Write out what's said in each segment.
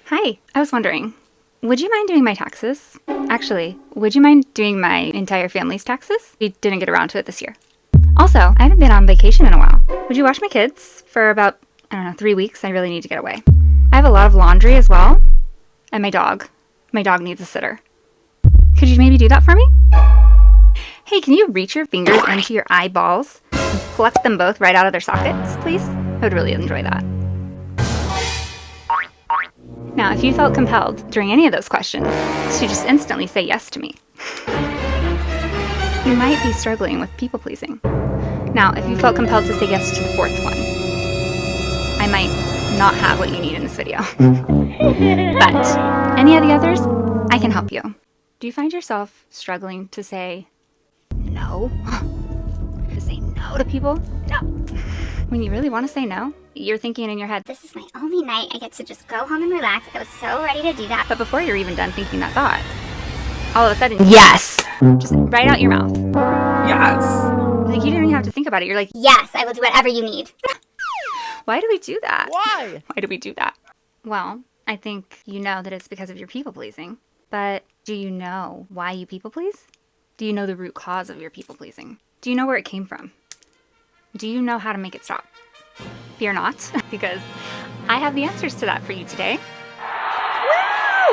Hi, I was wondering, would you mind doing my taxes? Actually, would you mind doing my entire family's taxes? We didn't get around to it this year. Also, I haven't been on vacation in a while. Would you watch my kids for about, 3 weeks? I really need to get away. I have a lot of laundry as well. And my dog. My dog needs a sitter. Could you maybe do that for me? Hey, can you reach your fingers into your eyeballs and pluck them both right out of their sockets, please? I would really enjoy that. Now, if you felt compelled during any of those questions to just instantly say yes to me, you might be struggling with people-pleasing. Now, if you felt compelled to say yes to the fourth one, I might not have what you need in this video. But any of the others, I can help you. Do you find yourself struggling to say no? To say no to people? No. When you really want to say no, you're thinking in your head, this is my only night. I get to just go home and relax. I was so ready to do that. But before you're even done thinking that thought, all of a sudden, yes! Just right out your mouth. Yes! Like you didn't even have to think about it. You're like, yes, I will do whatever you need. Why do we do that? Why? Why do we do that? Well, I think you know that it's because of your people-pleasing. But do you know why you people-please? Do you know the root cause of your people-pleasing? Do you know where it came from? Do you know how to make it stop? Fear not, because I have the answers to that for you today. Woo!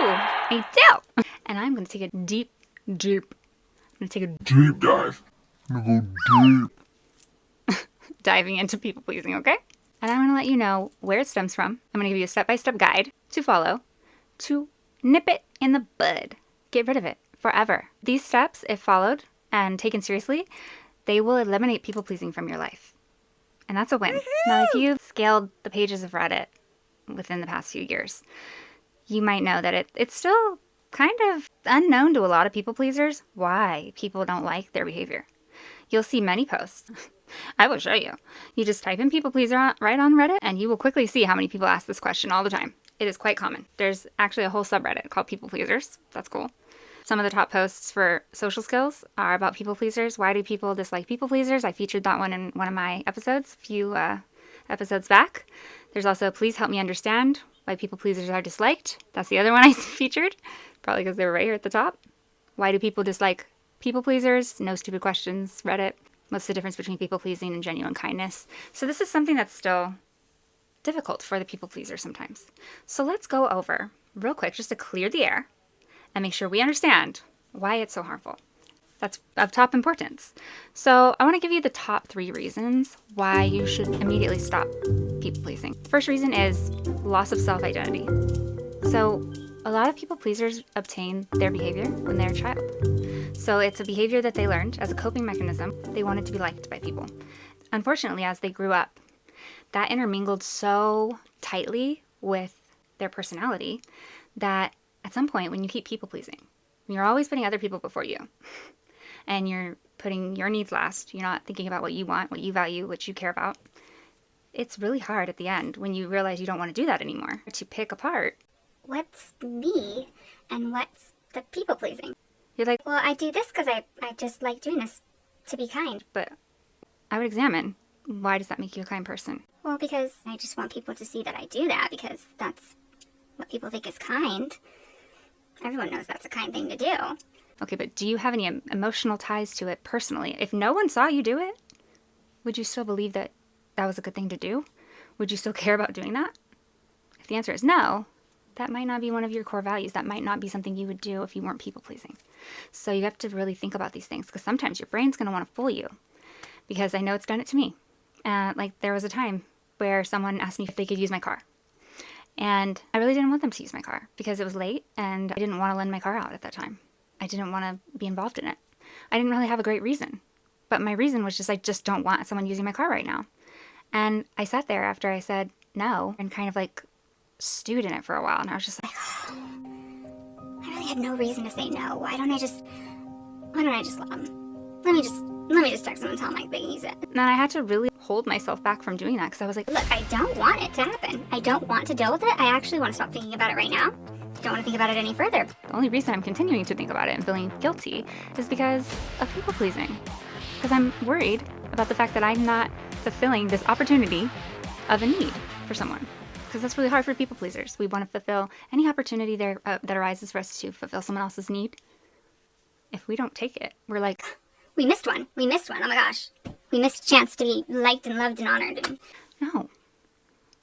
I do! And I'm going to take a deep dive. I'm gonna go deep. Diving into people-pleasing, okay? And I'm going to let you know where it stems from. I'm going to give you a step-by-step guide to follow to nip it in the bud. Get rid of it forever. These steps, if followed and taken seriously, they will eliminate people-pleasing from your life. And that's a win. Now, if you've scaled the pages of Reddit within the past few years, you might know that it's still kind of unknown to a lot of people pleasers why people don't like their behavior. You'll see many posts. I will show you. You just type in people pleaser right on Reddit and you will quickly see how many people ask this question all the time. It is quite common. There's actually a whole subreddit called people pleasers. That's cool. Some of the top posts for social skills are about people pleasers. Why do people dislike people pleasers? I featured that one in one of my episodes, a few episodes back. There's also please help me understand why people pleasers are disliked. That's the other one I featured, probably because they were right here at the top. Why do people dislike people pleasers? No stupid questions, Reddit. What's the difference between people pleasing and genuine kindness? So this is something that's still difficult for the people pleaser sometimes. So let's go over real quick just to clear the air and make sure we understand why it's so harmful. That's of top importance. So I want to give you the top 3 reasons why you should immediately stop people-pleasing. First reason is loss of self-identity. So a lot of people-pleasers obtain their behavior when they're a child. So it's a behavior that they learned as a coping mechanism. They wanted to be liked by people. Unfortunately, as they grew up, that intermingled so tightly with their personality that at some point, when you keep people-pleasing, you're always putting other people before you. And you're putting your needs last. You're not thinking about what you want, what you value, what you care about. It's really hard at the end when you realize you don't want to do that anymore to pick apart. What's me and what's the people-pleasing? You're like, well, I do this because I just like doing this to be kind. but I would examine, why does that make you a kind person? Well, because I just want people to see that I do that because that's what people think is kind. Everyone knows that's a kind thing to do. Okay, but do you have any emotional ties to it personally? If no one saw you do it, would you still believe that that was a good thing to do? Would you still care about doing that? If the answer is no, that might not be one of your core values. That might not be something you would do if you weren't people-pleasing. So you have to really think about these things because sometimes your brain's going to want to fool you. Because I know it's done it to me. Like there was a time where someone asked me if they could use my car. And I really didn't want them to use my car because it was late and I didn't want to lend my car out at that time. I didn't want to be involved in it. I didn't really have a great reason. But my reason was just I just don't want someone using my car right now. And I sat there after I said no and kind of like stewed in it for a while. And I was just like, I really had no reason to say no. Why don't I just let me just text them and tell them they can use it. and I had to really hold myself back from doing that because I was like, Look, I don't want it to happen. I don't want to deal with it. I actually want to stop thinking about it right now. Don't want to think about it any further. the only reason I'm continuing to think about it and feeling guilty is because of people-pleasing. Because I'm worried about the fact that I'm not fulfilling this opportunity of a need for someone. because that's really hard for people pleasers. We want to fulfill any opportunity there that arises for us to fulfill someone else's need. If we don't take it, we're like, We missed one. We missed one. Oh my gosh. We missed a chance to be liked and loved and honored. And no,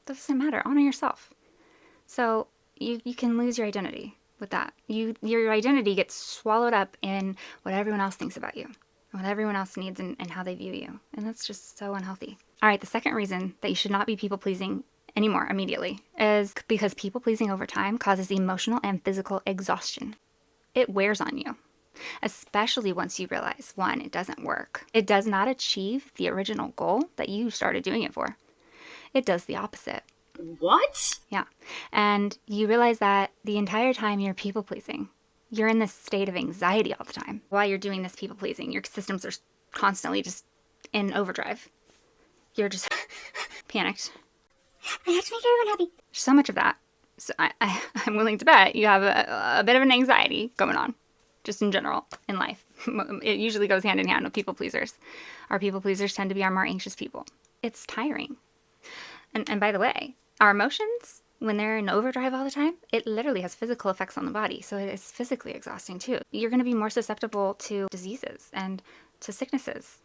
that doesn't matter. Honor yourself. So you can lose your identity with that. Your identity gets swallowed up in what everyone else thinks about you, what everyone else needs, and how they view you. And that's just so unhealthy. All right, the second reason that you should not be people-pleasing anymore immediately is because people-pleasing over time causes emotional and physical exhaustion. It wears on you, especially once you realize, one, it doesn't work. It does not achieve the original goal that you started doing it for. It does the opposite. What? Yeah. And you realize that the entire time you're people-pleasing, you're in this state of anxiety all the time. While you're doing this people-pleasing, your systems are constantly just in overdrive. You're just panicked. I have to make everyone happy. So much of that. So I'm willing to bet you have a bit of an anxiety going on, just in general, in life. It usually goes hand in hand with people pleasers. Our people pleasers tend to be our more anxious people. It's tiring. And by the way, our emotions, when they're in overdrive all the time, it literally has physical effects on the body. So it is physically exhausting too. You're going to be more susceptible to diseases and to sicknesses.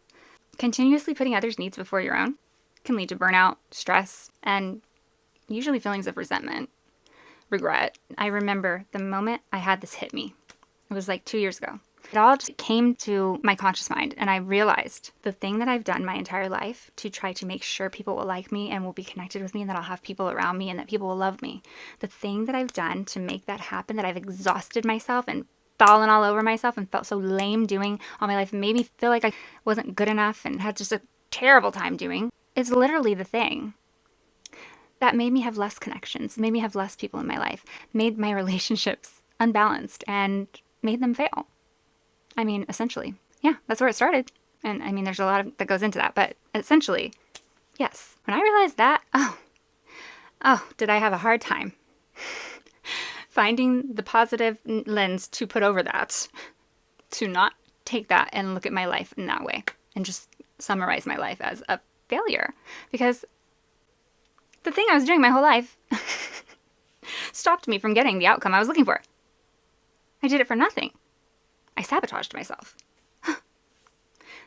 Continuously putting others' needs before your own can lead to burnout, stress, and usually feelings of resentment, regret. I remember the moment I had this hit me. It was like 2 years ago. It all just came to my conscious mind, and I realized the thing that I've done my entire life to try to make sure people will like me and will be connected with me and that I'll have people around me and that people will love me. The thing that I've done to make that happen, that I've exhausted myself and fallen all over myself and felt so lame doing all my life and made me feel like I wasn't good enough and had just a terrible time doing, is literally the thing that made me have less connections, made me have less people in my life, made my relationships unbalanced, and made them fail. I mean, essentially, yeah, that's where it started. And I mean, there's a lot that goes into that, but essentially, yes. When I realized that, did I have a hard time finding the positive lens to put over that, to not take that and look at my life in that way and just summarize my life as a failure. Because the thing I was doing my whole life stopped me from getting the outcome I was looking for. I did it for nothing. I sabotaged myself.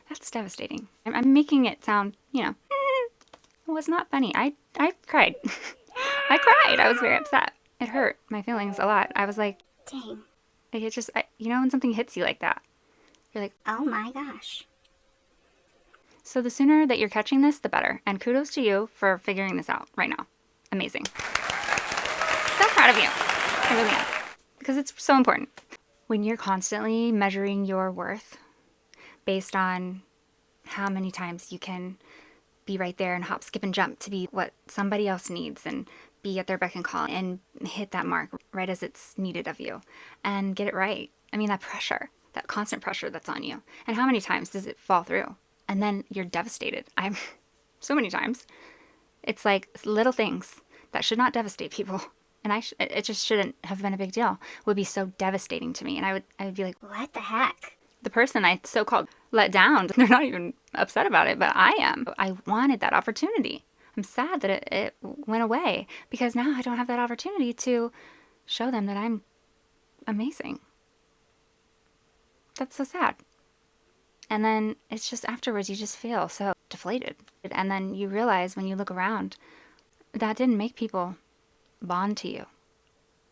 That's devastating. I'm making it sound, it was not funny. I cried. I cried. I was very upset. It hurt my feelings a lot. I was like, Dang. it just, when something hits you like that, you're like, Oh my gosh. so the sooner that you're catching this, the better. And kudos to you for figuring this out right now. Amazing. So proud of you. I really am. Because it's so important. When you're constantly measuring your worth based on how many times you can be right there and hop, skip, and jump to be what somebody else needs and be at their beck and call and hit that mark right as it's needed of you and get it right. I mean, that pressure, that constant pressure that's on you. And how many times does it fall through? And then you're devastated. So many times. It's like little things that should not devastate people. And it just shouldn't have been a big deal. It would be so devastating to me. And I would be like, What the heck? the person I so-called let down, they're not even upset about it, but I am. I wanted that opportunity. I'm sad that it went away because now I don't have that opportunity to show them that I'm amazing. That's so sad. And then it's just afterwards, you just feel so deflated. And then you realize when you look around, that didn't make people bond to you.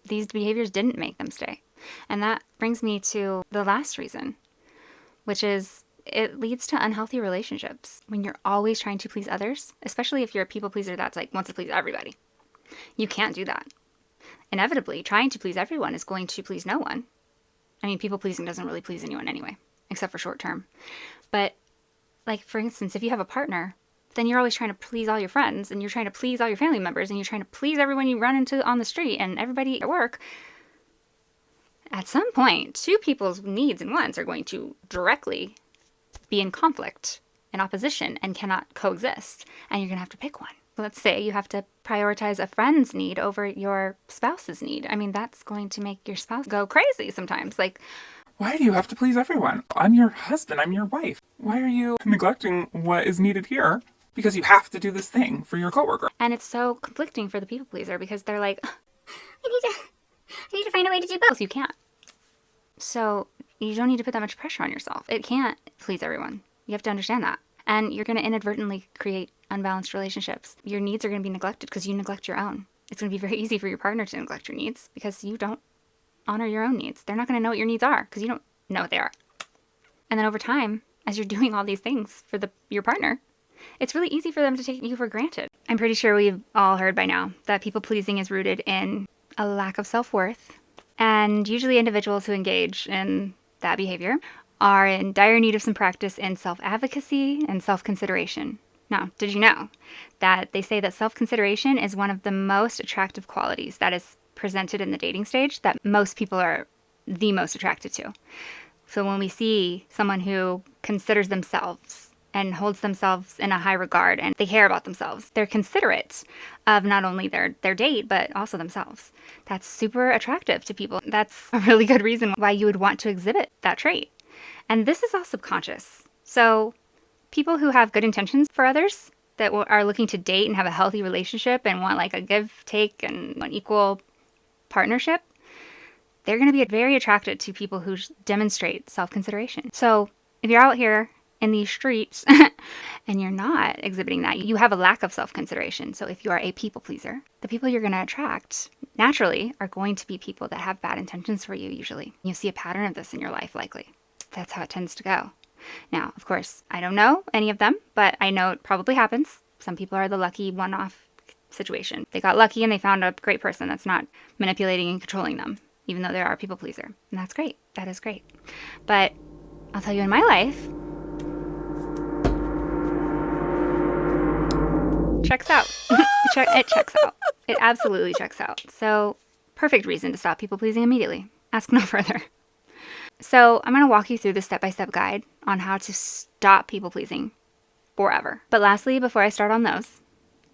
These behaviors didn't make them stay. And that brings me to the last reason, which is it leads to unhealthy relationships when you're always trying to please others, especially if you're a people pleaser that's like wants to please everybody. You can't do that. Inevitably, trying to please everyone is going to please no one. I mean, people pleasing doesn't really please anyone anyway, except for short term. But like, for instance, if you have a partner, then you're always trying to please all your friends and you're trying to please all your family members and you're trying to please everyone you run into on the street and everybody at work. At some point, two people's needs and wants are going to directly be in conflict, in opposition, and cannot coexist. And you're going to have to pick one. Let's say you have to prioritize a friend's need over your spouse's need. I mean, that's going to make your spouse go crazy sometimes. Like, Why do you have to please everyone? I'm your husband. I'm your wife. Why are you neglecting what is needed here because you have to do this thing for your coworker. And it's so conflicting for the people pleaser because they're like, I need to find a way to do both. you can't. So you don't need to put that much pressure on yourself. It can't please everyone. You have to understand that. And you're going to inadvertently create unbalanced relationships. Your needs are going to be neglected because you neglect your own. It's going to be very easy for your partner to neglect your needs because you don't honor your own needs. They're not going to know what your needs are because you don't know what they are. And then over time, as you're doing all these things for your partner, it's really easy for them to take you for granted. I'm pretty sure we've all heard by now that people pleasing is rooted in a lack of self-worth. And usually individuals who engage in that behavior are in dire need of some practice in self-advocacy and self-consideration. Now, did you know that they say that self-consideration is one of the most attractive qualities that is presented in the dating stage that most people are the most attracted to? So when we see someone who considers themselves and holds themselves in a high regard and they care about themselves, they're considerate of not only their date, but also themselves. That's super attractive to people. That's a really good reason why you would want to exhibit that trait. And this is all subconscious. So people who have good intentions for others that are looking to date and have a healthy relationship and want like a give, take, and an equal partnership, they're going to be very attracted to people who demonstrate self-consideration. So if you're out here in these streets and you're not exhibiting that, you have a lack of self-consideration. So if you are a people pleaser, the people you're going to attract naturally are going to be people that have bad intentions for you usually. You'll see a pattern of this in your life likely. That's how it tends to go. Now, of course, I don't know any of them, but I know it probably happens. Some people are the lucky one-off situation. They got lucky and they found a great person that's not manipulating and controlling them, even though they are a people pleaser. And that's great. That is great. But I'll tell you, in my life, checks out. It checks out. It absolutely checks out. So perfect reason to stop people pleasing immediately. Ask no further. So I'm going to walk you through the step-by-step guide on how to stop people pleasing forever. But lastly, before I start on those,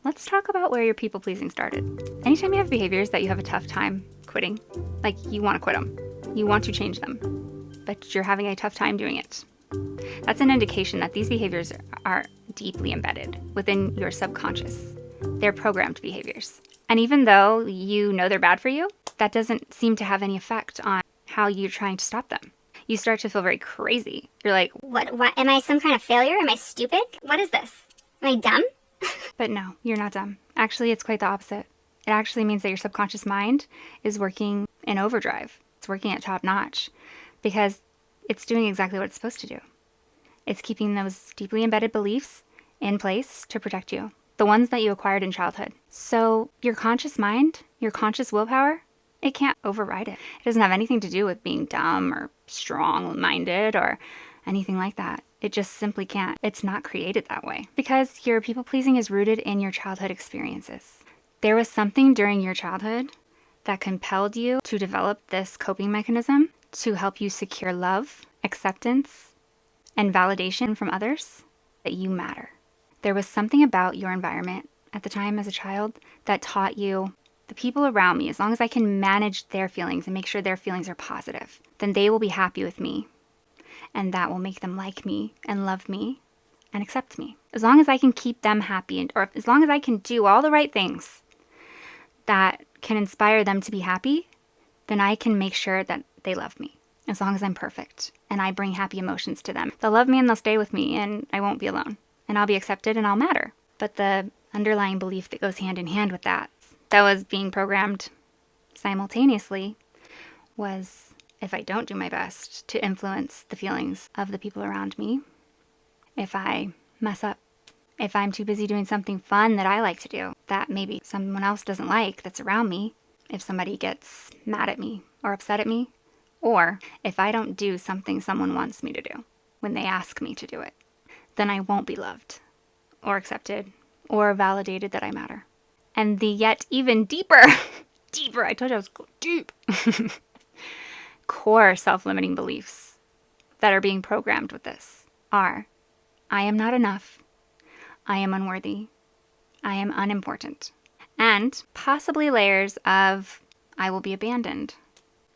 let's talk about where your people pleasing started. Anytime you have behaviors that you have a tough time quitting, like you want to quit them, you want to change them, but you're having a tough time doing it, that's an indication that these behaviors are deeply embedded within your subconscious. They're programmed behaviors. And even though you know they're bad for you, that doesn't seem to have any effect on how you're trying to stop them. You start to feel very crazy. You're like, What? Am I some kind of failure? Am I stupid? What is this? Am I dumb? but no, you're not dumb. Actually, it's quite the opposite. It actually means that your subconscious mind is working in overdrive. It's working at top notch because it's doing exactly what it's supposed to do. It's keeping those deeply embedded beliefs in place to protect you, the ones that you acquired in childhood. So your conscious mind, your conscious willpower, it can't override it. It doesn't have anything to do with being dumb or strong-minded or anything like that. It just simply can't. It's not created that way because your people-pleasing is rooted in your childhood experiences. There was something during your childhood that compelled you to develop this coping mechanism to help you secure love, acceptance, and validation from others that you matter. There was something about your environment at the time as a child that taught you the people around me, as long as I can manage their feelings and make sure their feelings are positive, then they will be happy with me. And that will make them like me and love me and accept me. As long as I can keep them happy or as long as I can do all the right things that can inspire them to be happy, then I can make sure that they love me. As long as I'm perfect and I bring happy emotions to them. They'll love me and they'll stay with me and I won't be alone. And I'll be accepted and I'll matter. But the underlying belief that goes hand in hand with that was being programmed simultaneously was if I don't do my best to influence the feelings of the people around me, if I mess up, if I'm too busy doing something fun that I like to do that maybe someone else doesn't like that's around me, if somebody gets mad at me or upset at me, or if I don't do something someone wants me to do when they ask me to do it, then I won't be loved or accepted or validated that I matter. And the yet even deeper, I told you I was going deep, core self-limiting beliefs that are being programmed with this are, I am not enough, I am unworthy, I am unimportant, and possibly layers of, I will be abandoned,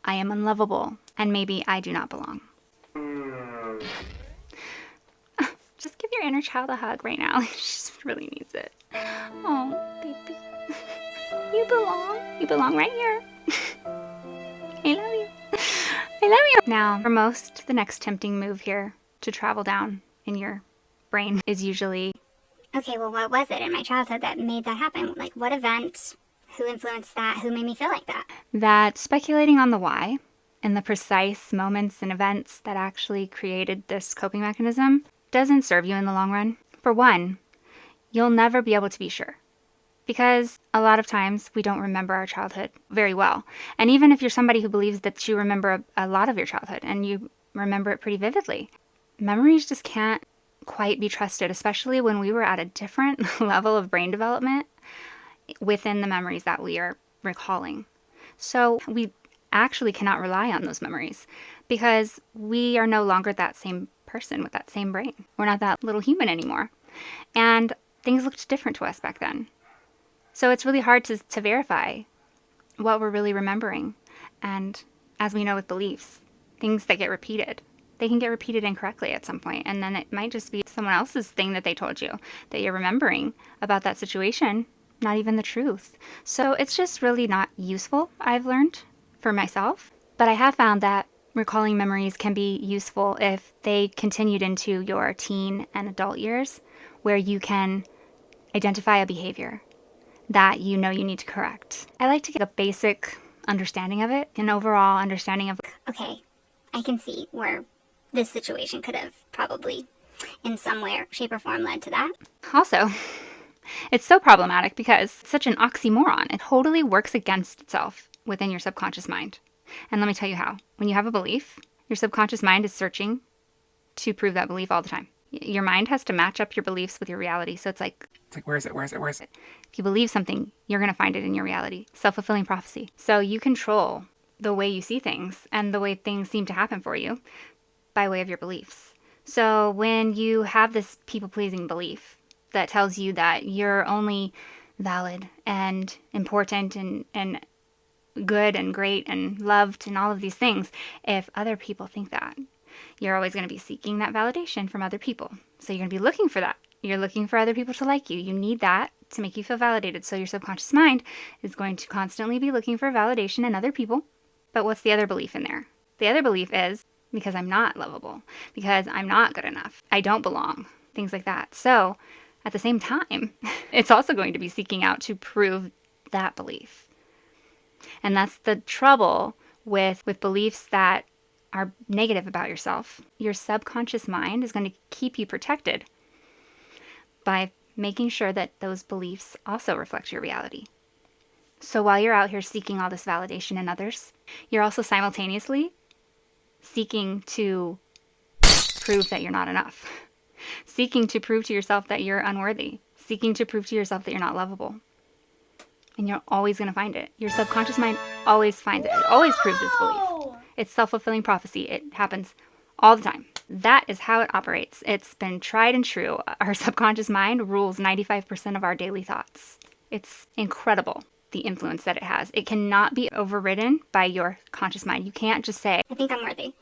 I am unlovable, and maybe I do not belong. Just give your inner child a hug right now. Just really needs it. Oh, baby. You belong. You belong right here. I love you. I love you. Now, for most, the next tempting move here to travel down in your brain is usually, Okay, well, what was it in my childhood that made that happen? Like, what event? Who influenced that? Who made me feel like that? that speculating on the why and the precise moments and events that actually created this coping mechanism doesn't serve you in the long run. For one, you'll never be able to be sure, because a lot of times we don't remember our childhood very well. And even if you're somebody who believes that you remember a lot of your childhood and you remember it pretty vividly, memories just can't quite be trusted, especially when we were at a different level of brain development within the memories that we are recalling. So we actually cannot rely on those memories because we are no longer that same person with that same brain. We're not that little human anymore. And things looked different to us back then. So it's really hard to verify what we're really remembering. And as we know with beliefs, things that get repeated, they can get repeated incorrectly at some point. And then it might just be someone else's thing that they told you that you're remembering about that situation, not even the truth. So it's just really not useful, I've learned for myself. But I have found that recalling memories can be useful if they continued into your teen and adult years, where you can identify a behavior that you know you need to correct. I like to get a basic understanding of it, an overall understanding of, Okay, I can see where this situation could have probably, in some way, shape, or form, led to that. also, it's so problematic because it's such an oxymoron. It totally works against itself within your subconscious mind. And let me tell you how. When you have a belief, your subconscious mind is searching to prove that belief all the time. Your mind has to match up your beliefs with your reality. So it's like, where is it? Where is it? Where is it? if you believe something, you're going to find it in your reality. Self-fulfilling prophecy. So you control the way you see things and the way things seem to happen for you by way of your beliefs. So when you have this people-pleasing belief that tells you that you're only valid and important and good and great and loved and all of these things, if other people think that, you're always going to be seeking that validation from other people. So you're going to be looking for that. You're looking for other people to like you. You need that to make you feel validated. So your subconscious mind is going to constantly be looking for validation in other people. But what's the other belief in there? The other belief is because I'm not lovable, because I'm not good enough, I don't belong, things like that. So at the same time, it's also going to be seeking out to prove that belief. And that's the trouble with beliefs that are negative about yourself. Your subconscious mind is going to keep you protected by making sure that those beliefs also reflect your reality. So while you're out here seeking all this validation in others, you're also simultaneously seeking to prove that you're not enough, seeking to prove to yourself that you're unworthy, seeking to prove to yourself that you're not lovable. And you're always going to find it. Your subconscious mind always finds it. It always proves its belief. It's self-fulfilling prophecy. It happens all the time. That is how it operates. It's been tried and true. Our subconscious mind rules 95% of our daily thoughts. It's incredible, the influence that it has. It cannot be overridden by your conscious mind. You can't just say I think I'm worthy.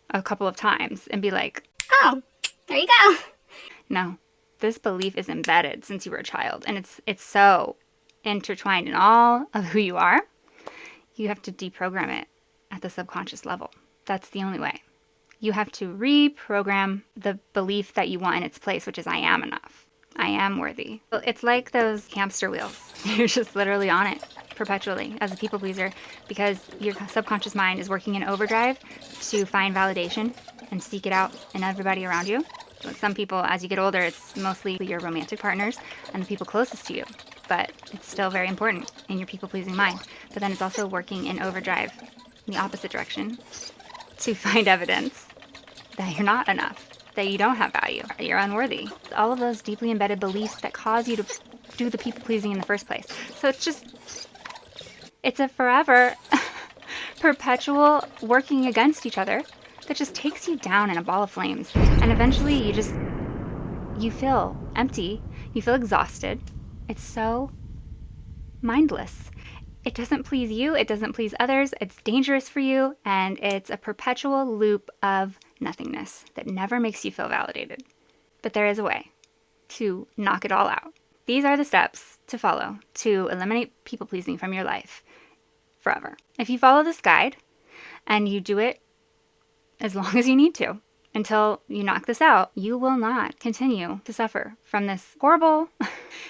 a couple of times and be like, Oh, there you go. no, this belief is embedded since you were a child. And it's so intertwined in all of who you are. You have to deprogram it at the subconscious level. That's the only way. You have to reprogram the belief that you want in its place, which is I am enough. I am worthy. It's like those hamster wheels. You're just literally on it perpetually as a people pleaser because your subconscious mind is working in overdrive to find validation and seek it out in everybody around you. Some people, as you get older, it's mostly your romantic partners and the people closest to you. But it's still very important in your people-pleasing mind. But then it's also working in overdrive in the opposite direction to find evidence that you're not enough, that you don't have value, that you're unworthy. All of those deeply embedded beliefs that cause you to do the people-pleasing in the first place. So it's a forever, perpetual working against each other that just takes you down in a ball of flames. And eventually you feel empty, you feel exhausted. It's so mindless. It doesn't please you, it doesn't please others, it's dangerous for you, and it's a perpetual loop of nothingness that never makes you feel validated. But there is a way. to knock it all out. These are the steps to follow to eliminate people pleasing from your life forever. If you follow this guide and you do it as long as you need to until you knock this out, you will not continue to suffer from this horrible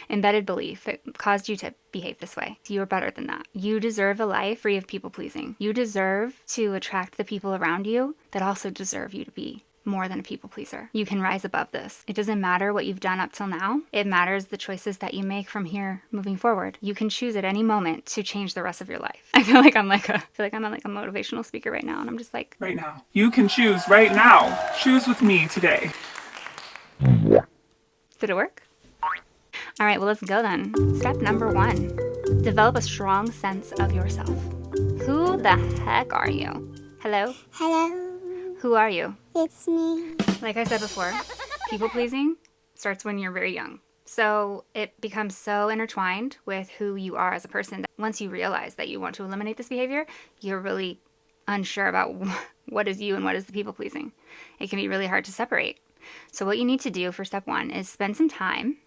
embedded belief that caused you to behave this way. You are better than that. You deserve a life free of people pleasing. You deserve to attract the people around you that also deserve you to be more than a people pleaser. You can rise above this. It doesn't matter what you've done up till now. It matters the choices that you make from here moving forward. You can choose at any moment to change the rest of your life. I feel like I'm like a motivational speaker right now, and I'm just like, Right now. You can choose right now. Choose with me today. did it work? All right, well, let's go then. Step number 1, develop a strong sense of yourself. Who the heck are you? Hello? Hello, Who are you? it's me. Like I said before, people pleasing starts when you're very young. So it becomes so intertwined with who you are as a person that once you realize that you want to eliminate this behavior, you're really unsure about what is you and what is the people pleasing. It can be really hard to separate. So what you need to do for step 1 is spend some time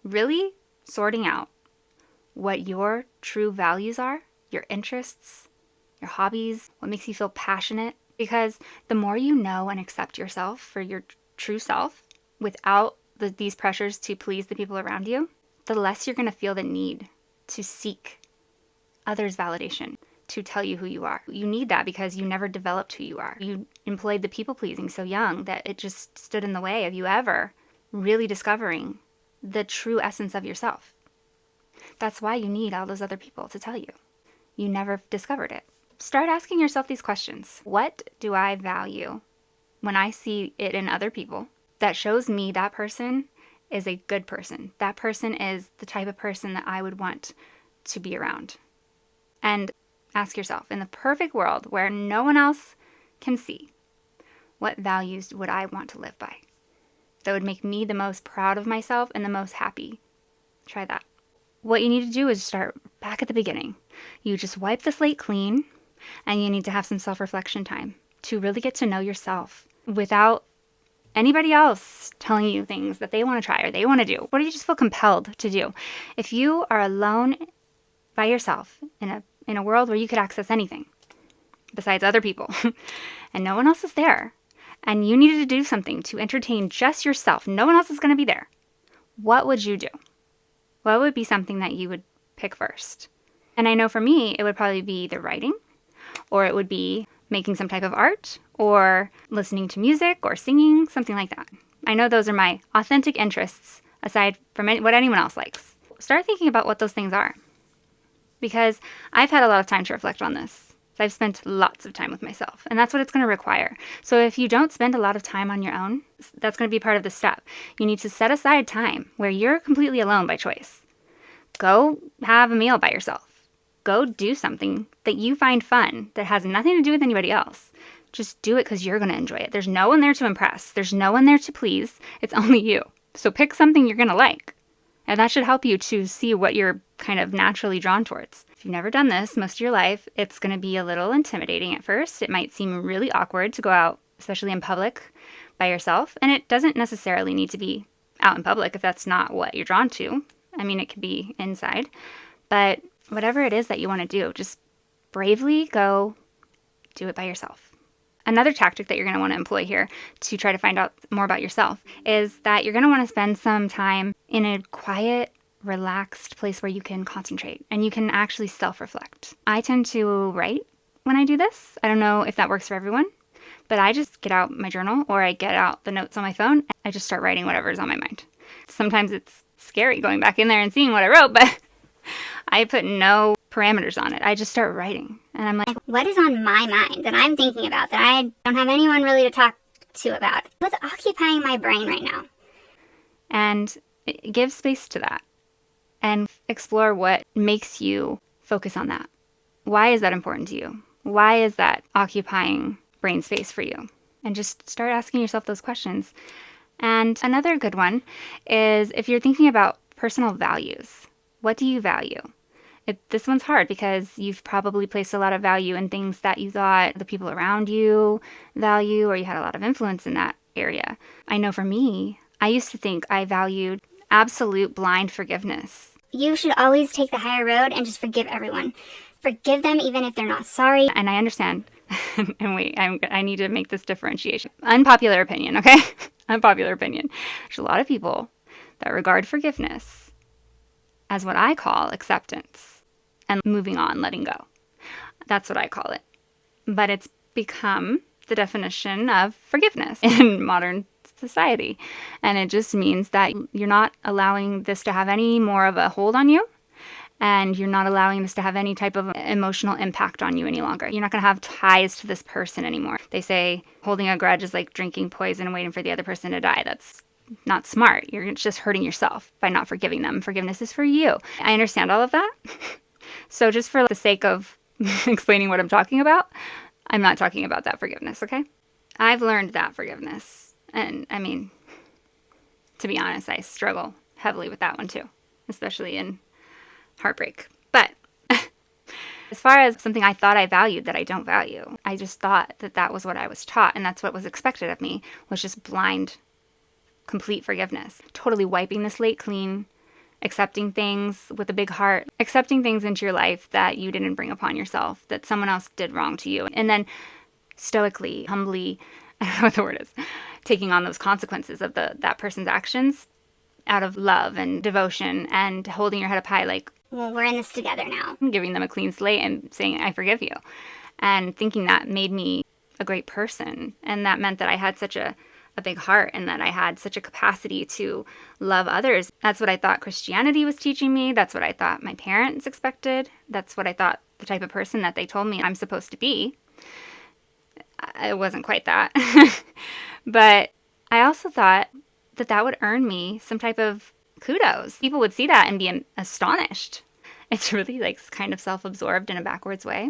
really sorting out what your true values are, your interests, your hobbies, what makes you feel passionate. Because the more you know and accept yourself for your true self without these pressures to please the people around you, the less you're going to feel the need to seek others' validation to tell you who you are. You need that because you never developed who you are. You employed the people pleasing so young that it just stood in the way of you ever really discovering the true essence of yourself. That's why you need all those other people to tell you. You never discovered it. Start asking yourself these questions. What do I value when I see it in other people that shows me that person is a good person? That person is the type of person that I would want to be around. And ask yourself, in the perfect world where no one else can see, what values would I want to live by? That would make me the most proud of myself and the most happy. Try that. What you need to do is start back at the beginning. You just wipe the slate clean. And you need to have some self-reflection time to really get to know yourself without anybody else telling you things that they want to try or they want to do. What do you just feel compelled to do? If you are alone by yourself in a world where you could access anything besides other people and no one else is there, and you needed to do something to entertain just yourself, no one else is going to be there, what would you do? What would be something that you would pick first? And I know for me, it would probably be either writing, or it would be making some type of art, or listening to music, or singing, something like that. I know those are my authentic interests, aside from what anyone else likes. Start thinking about what those things are. Because I've had a lot of time to reflect on this. I've spent lots of time with myself, and that's what it's going to require. So if you don't spend a lot of time on your own, that's going to be part of the step. You need to set aside time where you're completely alone by choice. Go have a meal by yourself. Go do something that you find fun that has nothing to do with anybody else. Just do it because you're going to enjoy it. There's no one there to impress. There's no one there to please. It's only you. So pick something you're going to like. And that should help you to see what you're kind of naturally drawn towards. If you've never done this most of your life, it's going to be a little intimidating at first. It might seem really awkward to go out, especially in public, by yourself. And it doesn't necessarily need to be out in public if that's not what you're drawn to. I mean, it could be inside. But whatever it is that you want to do, just bravely go do it by yourself. Another tactic that you're going to want to employ here to try to find out more about yourself is that you're going to want to spend some time in a quiet, relaxed place where you can concentrate and you can actually self-reflect. I tend to write when I do this. I don't know if that works for everyone, but I just get out my journal or I get out the notes on my phone. I just start writing whatever's on my mind. Sometimes it's scary going back in there and seeing what I wrote, but I put no parameters on it. I just start writing. And I'm like, What is on my mind that I'm thinking about that I don't have anyone really to talk to about? What's occupying my brain right now? and give space to that and explore what makes you focus on that. Why is that important to you? Why is that occupying brain space for you? And just start asking yourself those questions. And another good one is if you're thinking about personal values, what do you value? This one's hard because you've probably placed a lot of value in things that you thought the people around you value, or you had a lot of influence in that area. I know for me, I used to think I valued absolute blind forgiveness. You should always take the higher road and just forgive everyone. Forgive them even if they're not sorry. And I understand. And wait, I need to make this differentiation. Unpopular opinion, okay? Unpopular opinion. There's a lot of people that regard forgiveness as what I call acceptance and moving on, letting go. That's what I call it. But it's become the definition of forgiveness in modern society. And it just means that you're not allowing this to have any more of a hold on you. And you're not allowing this to have any type of emotional impact on you any longer. You're not going to have ties to this person anymore. They say holding a grudge is like drinking poison and waiting for the other person to die. That's not smart. You're just hurting yourself by not forgiving them. Forgiveness is for you. I understand all of that. So just for the sake of explaining what I'm talking about, I'm not talking about that forgiveness, okay? I've learned that forgiveness. And I mean, to be honest, I struggle heavily with that one too, especially in heartbreak. But as far as something I thought I valued that I don't value, I just thought that that was what I was taught and that's what was expected of me, was just blind, complete forgiveness. Totally wiping the slate clean, accepting things with a big heart, accepting things into your life that you didn't bring upon yourself, that someone else did wrong to you. And then stoically, humbly, I don't know what the word is, taking on those consequences of that person's actions out of love and devotion and holding your head up high like, Well, we're in this together now. giving them a clean slate and saying, I forgive you. And thinking that made me a great person. And that meant that I had such a big heart and that I had such a capacity to love others. That's what I thought Christianity was teaching me. That's what I thought my parents expected. That's what I thought the type of person that they told me I'm supposed to be. It wasn't quite that. But I also thought that that would earn me some type of kudos. People would see that and be astonished. It's really like kind of self-absorbed in a backwards way.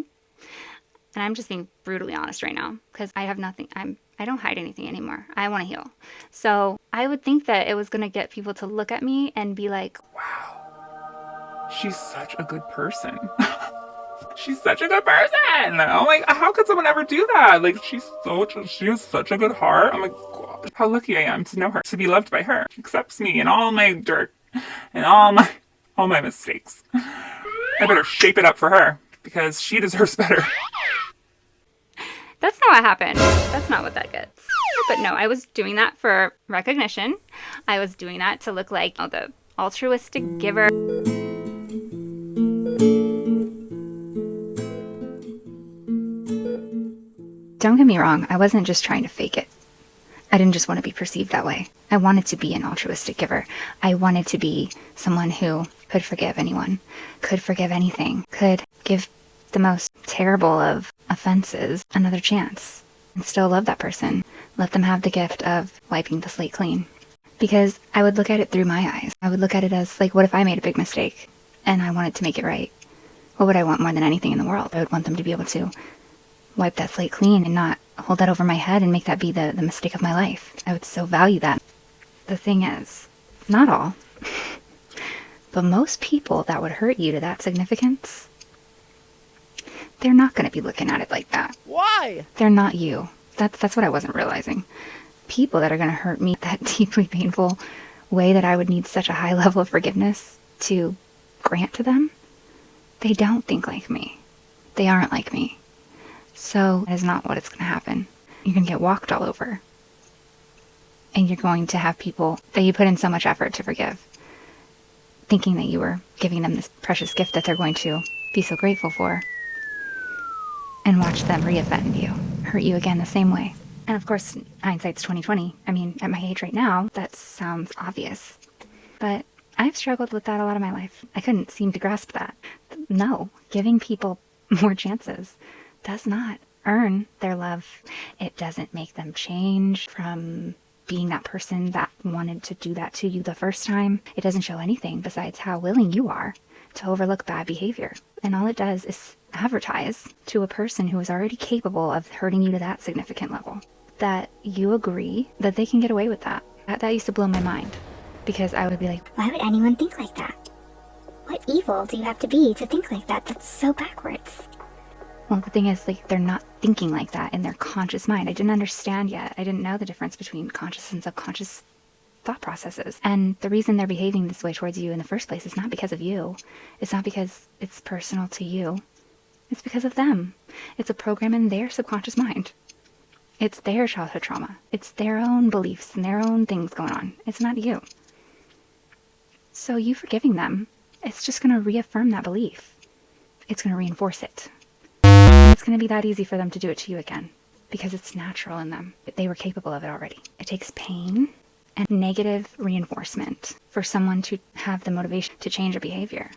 And I'm just being brutally honest right now because I have nothing. I don't hide anything anymore. I want to heal. So I would think that it was going to get people to look at me and be like, Wow. She's such a good person. She's such a good person. I'm like, how could someone ever do that? Like, she has such a good heart. I'm like, God, how lucky I am to know her, to be loved by her. She accepts me and all my dirt and all my mistakes. I better shape it up for her because she deserves better. that's not what happened. That's not what that gets. But no, I was doing that for recognition. I was doing that to look like the altruistic giver. Don't get me wrong, I wasn't just trying to fake it. I didn't just want to be perceived that way. I wanted to be an altruistic giver. I wanted to be someone who could forgive anyone, could forgive anything, could give the most terrible of offenses another chance and still love that person. Let them have the gift of wiping the slate clean. Because I would look at it through my eyes. I would look at it as like, what if I made a big mistake and I wanted to make it right? What would I want more than anything in the world? I would want them to be able to wipe that slate clean and not hold that over my head and make that be the mistake of my life. I would so value that. The thing is, not all, but most people that would hurt you to that significance, they're not going to be looking at it like that. Why? They're not you. That's what I wasn't realizing. People that are going to hurt me that deeply painful way that I would need such a high level of forgiveness to grant to them, they don't think like me. They aren't like me. So that is not what is going to happen. You're going to get walked all over. And you're going to have people that you put in so much effort to forgive, thinking that you were giving them this precious gift that they're going to be so grateful for, and watch them reoffend you, hurt you again the same way. And of course, hindsight's 20/20. I mean, at my age right now, that sounds obvious. But I've struggled with that a lot of my life. I couldn't seem to grasp that. No, giving people more chances does not earn their love. It doesn't make them change from being that person that wanted to do that to you the first time. It doesn't show anything besides how willing you are to overlook bad behavior. And all it does is advertise to a person who is already capable of hurting you to that significant level that you agree that they can get away with that. That used to blow my mind because I would be like, Why would anyone think like that? What evil do you have to be to think like that? That's so backwards. well, the thing is, like, they're not thinking like that in their conscious mind. I didn't understand yet. I didn't know the difference between conscious and subconscious thought processes. And the reason they're behaving this way towards you in the first place is not because of you. It's not because it's personal to you. It's because of them. It's a program in their subconscious mind. It's their childhood trauma. It's their own beliefs and their own things going on. It's not you. So you forgiving them, it's just going to reaffirm that belief. It's going to reinforce it. And it's going to be that easy for them to do it to you again because it's natural in them. They were capable of it already. It takes pain and negative reinforcement for someone to have the motivation to change their behavior.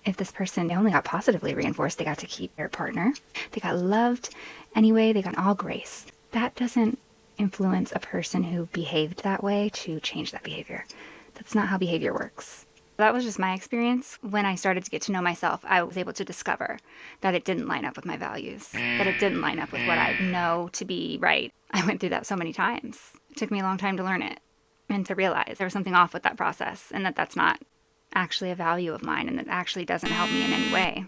If this person only got positively reinforced, they got to keep their partner. They got loved anyway. They got all grace. That doesn't influence a person who behaved that way to change that behavior. That's not how behavior works. That was just my experience. When I started to get to know myself, I was able to discover that it didn't line up with my values, that it didn't line up with what I know to be right. I went through that so many times. It took me a long time to learn it and to realize there was something off with that process and that that's not actually a value of mine and that actually doesn't help me in any way.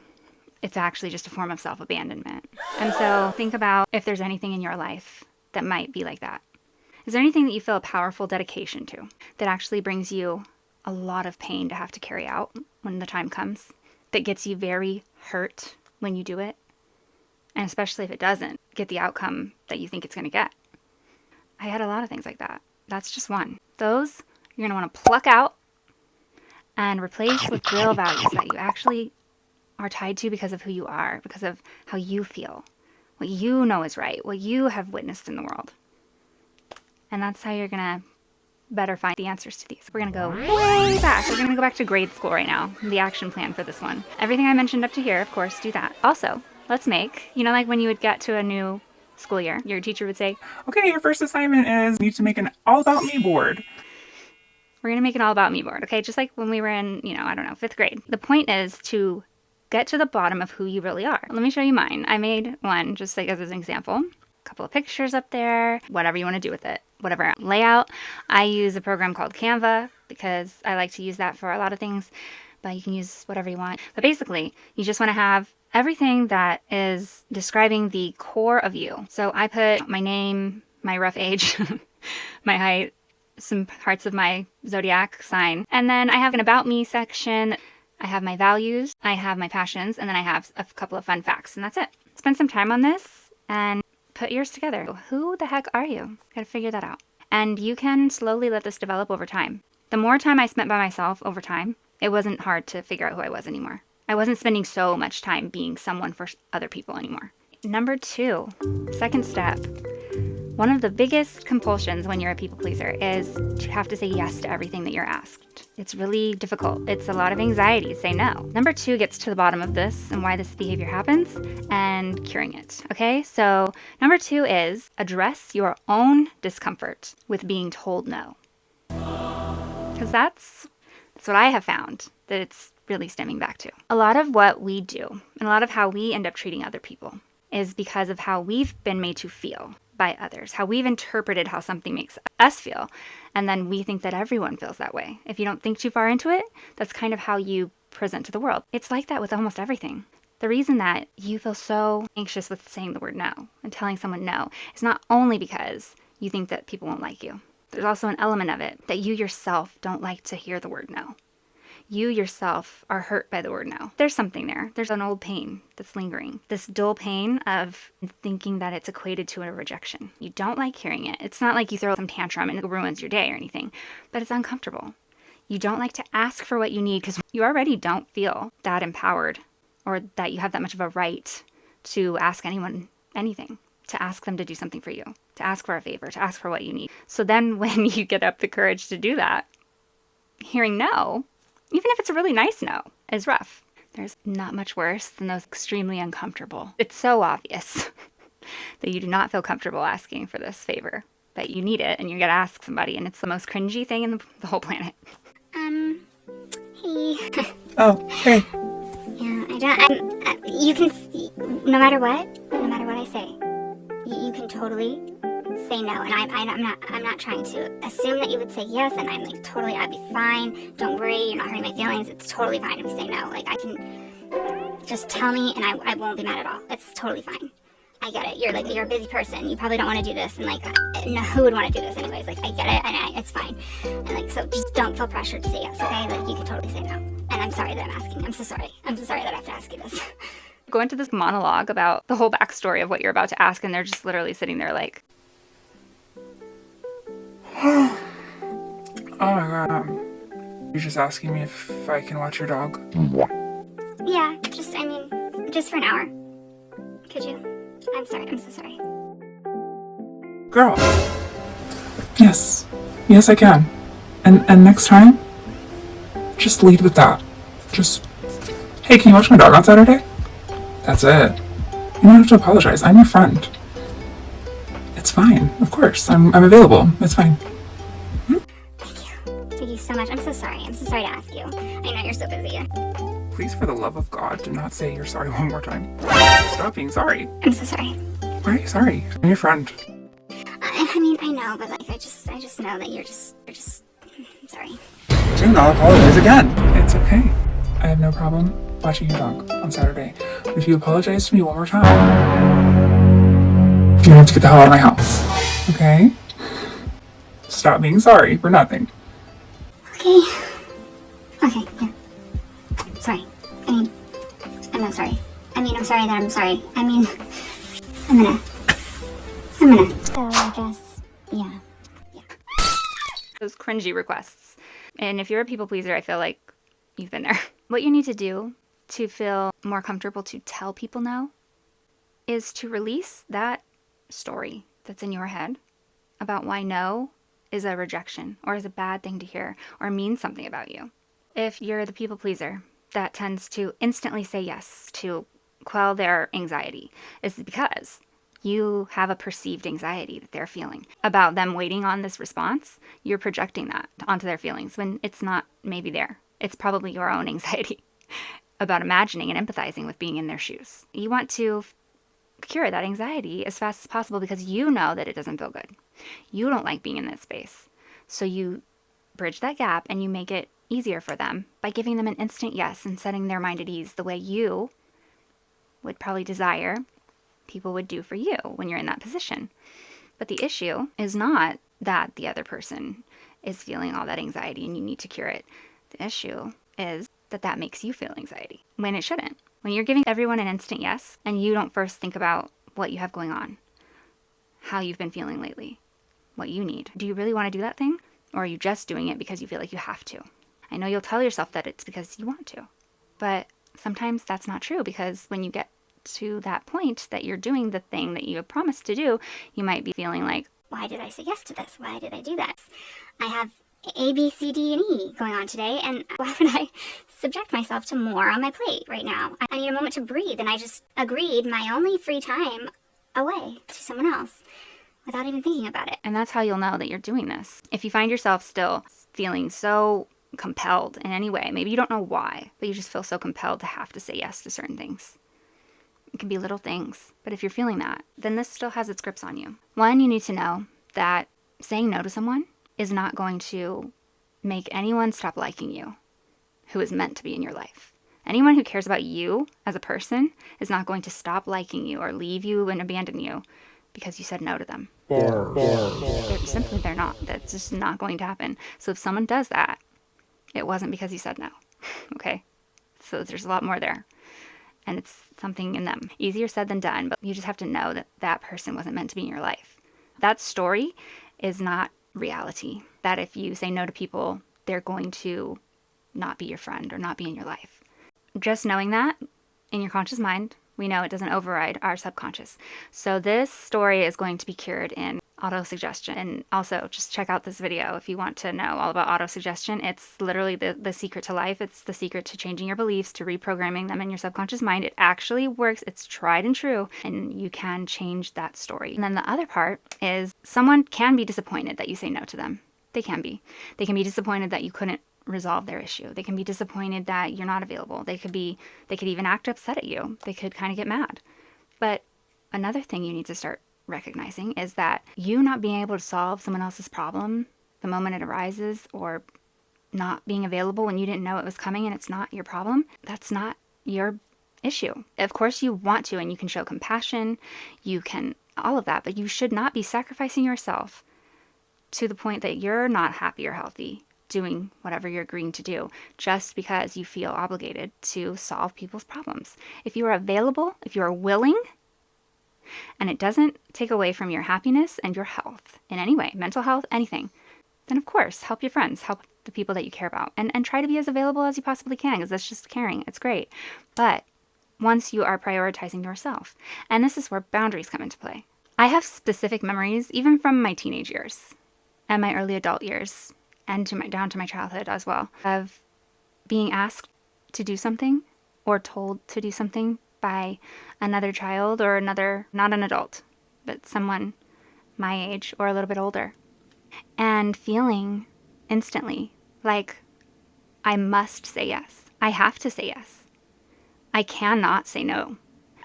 It's actually just a form of self-abandonment. And so think about if there's anything in your life that might be like that. Is there anything that you feel a powerful dedication to that actually brings you a lot of pain to have to carry out when the time comes, that gets you very hurt when you do it, and especially if it doesn't get the outcome that you think it's going to get? I had a lot of things like that. That's just one. Those you're going to want to pluck out and replace with real values that you actually are tied to because of who you are, because of how you feel, what you know is right, what you have witnessed in the world. And that's how you're going to better find the answers to these. We're going to go way back. We're going to go back to grade school right now, the action plan for this one. Everything I mentioned up to here, of course, do that. Also, let's make, like when you would get to a new school year, your teacher would say, Okay, your first assignment is you need to make an all about me board. we're going to make an all about me board, okay? Just like when we were in, 5th grade. The point is to get to the bottom of who you really are. Let me show you mine. I made one just like as an example. A couple of pictures up there, whatever you want to do with it, whatever layout. I use a program called Canva because I like to use that for a lot of things, but you can use whatever you want. But basically, you just want to have everything that is describing the core of you. So I put my name, my rough age, my height, some parts of my zodiac sign, and then I have an about me section. I have my values, I have my passions, and then I have a couple of fun facts, and that's it. Spend some time on this and put yours together. Who the heck are you? Gotta figure that out. And you can slowly let this develop over time. The more time I spent by myself over time, it wasn't hard to figure out who I was anymore. I wasn't spending so much time being someone for other people anymore. Number 2, second step. One of the biggest compulsions when you're a people pleaser is to have to say yes to everything that you're asked. It's really difficult. It's a lot of anxiety to say no. Number 2 gets to the bottom of this and why this behavior happens and curing it. Okay, so number 2 is address your own discomfort with being told no. Because that's what I have found that it's really stemming back to. A lot of what we do and a lot of how we end up treating other people is because of how we've been made to feel by others, how we've interpreted how something makes us feel, and then we think that everyone feels that way. If you don't think too far into it, that's kind of how you present to the world. It's like that with almost everything. The reason that you feel so anxious with saying the word no and telling someone no is not only because you think that people won't like you. There's also an element of it that you yourself don't like to hear the word no. You yourself are hurt by the word no. There's something there. There's an old pain that's lingering. This dull pain of thinking that it's equated to a rejection. You don't like hearing it. It's not like you throw some tantrum and it ruins your day or anything, but it's uncomfortable. You don't like to ask for what you need because you already don't feel that empowered or that you have that much of a right to ask anyone anything, to ask them to do something for you, to ask for a favor, to ask for what you need. So then when you get up the courage to do that, hearing no, even if it's a really nice no, is rough. There's not much worse than those extremely uncomfortable. It's so obvious that you do not feel comfortable asking for this favor, that you need it and you gotta ask somebody, and it's the most cringy thing in the whole planet. Hey. Oh, hey. Yeah, you can see, no matter what I say, you can totally say no, and I'm not trying to assume that you would say yes, and I'm like totally, I'd be fine. Don't worry, you're not hurting my feelings. It's totally fine if you say no. Like I can just tell me, and I won't be mad at all. It's totally fine. I get it. You're a busy person. You probably don't want to do this, and like, no, who would want to do this anyways? Like, I get it, and it's fine. And like, so just don't feel pressured to say yes, okay? Like, you can totally say no. And I'm sorry that I'm asking. I'm so sorry. I'm so sorry that I have to ask you this. Go into this monologue about the whole backstory of what you're about to ask, and they're just literally sitting there like, Oh my god. You're just asking me if I can watch your dog? Yeah, just for an hour. Could you? I'm sorry. I'm so sorry. Girl. Yes. Yes, I can. And next time, just lead with that. Just, hey, can you watch my dog on Saturday? That's it. You don't have to apologize. I'm your friend. It's fine. Of course. I'm available. It's fine. Thank you so much. I'm so sorry. I'm so sorry to ask you. I know you're so busy. Please, for the love of God, do not say you're sorry one more time. Stop being sorry. I'm so sorry. Why are you sorry? I'm your friend. I mean, I know, but like, I just know that you're just, I'm sorry. Do not apologize again. It's okay. I have no problem watching your dog on Saturday. But if you apologize to me one more time, you have to get the hell out of my house. Okay? Stop being sorry for nothing. Okay. Okay, yeah. Sorry. I'm not sorry. I'm sorry that I'm sorry. I'm gonna. So, I guess, yeah. those cringy requests. And if you're a people pleaser, I feel like you've been there. What you need to do to feel more comfortable to tell people no is to release that story that's in your head about why no is a rejection or is a bad thing to hear or means something about you. If you're the people pleaser that tends to instantly say yes to quell their anxiety, is because you have a perceived anxiety that they're feeling about them waiting on this response. You're projecting that onto their feelings when it's not maybe there. It's probably your own anxiety about imagining and empathizing with being in their shoes. You want to cure that anxiety as fast as possible because you know that it doesn't feel good. You don't like being in that space. So you bridge that gap and you make it easier for them by giving them an instant yes and setting their mind at ease the way you would probably desire people would do for you when you're in that position. But the issue is not that the other person is feeling all that anxiety and you need to cure it. The issue is that that makes you feel anxiety when it shouldn't. When you're giving everyone an instant yes and you don't first think about what you have going on, how you've been feeling lately, what you need. Do you really want to do that thing? Or are you just doing it because you feel like you have to? I know you'll tell yourself that it's because you want to, but sometimes that's not true, because when you get to that point that you're doing the thing that you have promised to do, you might be feeling like, why did I say yes to this? Why did I do that? I have A, B, C, D, and E going on today, and why would I subject myself to more on my plate right now? I need a moment to breathe, and I just agreed my only free time away to someone else without even thinking about it. and that's how you'll know that you're doing this. If you find yourself still feeling so compelled in any way, maybe you don't know why, but you just feel so compelled to have to say yes to certain things. It can be little things, but if you're feeling that, then this still has its grips on you. One, you need to know that saying no to someone is not going to make anyone stop liking you who is meant to be in your life. Anyone who cares about you as a person is not going to stop liking you or leave you and abandon you because you said no to them. They're not. That's just not going to happen. So if someone does that, it wasn't because you said no. Okay? So there's a lot more there. And it's something in them. Easier said than done, but you just have to know that that person wasn't meant to be in your life. That story is not reality. That if you say no to people, they're going to not be your friend or not be in your life. Just knowing that in your conscious mind, we know it doesn't override our subconscious. So this story is going to be cured in autosuggestion. And also just check out this video if you want to know all about autosuggestion. It's literally the secret to life. It's the secret to changing your beliefs, to reprogramming them in your subconscious mind. It actually works. It's tried and true, and you can change that story. And then the other part is someone can be disappointed that you say no to them. They can be. They can be disappointed that you couldn't resolve their issue. They can be disappointed that you're not available. They could even act upset at you. They could kind of get mad. But another thing you need to start recognizing is that you not being able to solve someone else's problem the moment it arises, or not being available when you didn't know it was coming and it's not your problem, that's not your issue. Of course you want to, and you can show compassion, you can all of that, but you should not be sacrificing yourself to the point that you're not happy or healthy doing whatever you're agreeing to do just because you feel obligated to solve people's problems. If you are available, if you are willing, and it doesn't take away from your happiness and your health in any way, mental health, anything, then of course, help your friends, help the people that you care about, and try to be as available as you possibly can, because that's just caring. It's great. But once you are prioritizing yourself, and this is where boundaries come into play. I have specific memories, even from my teenage years and my early adult years, and down to my childhood as well, of being asked to do something or told to do something by another child or another, not an adult, but someone my age or a little bit older, and feeling instantly like I must say yes. I have to say yes. I cannot say no.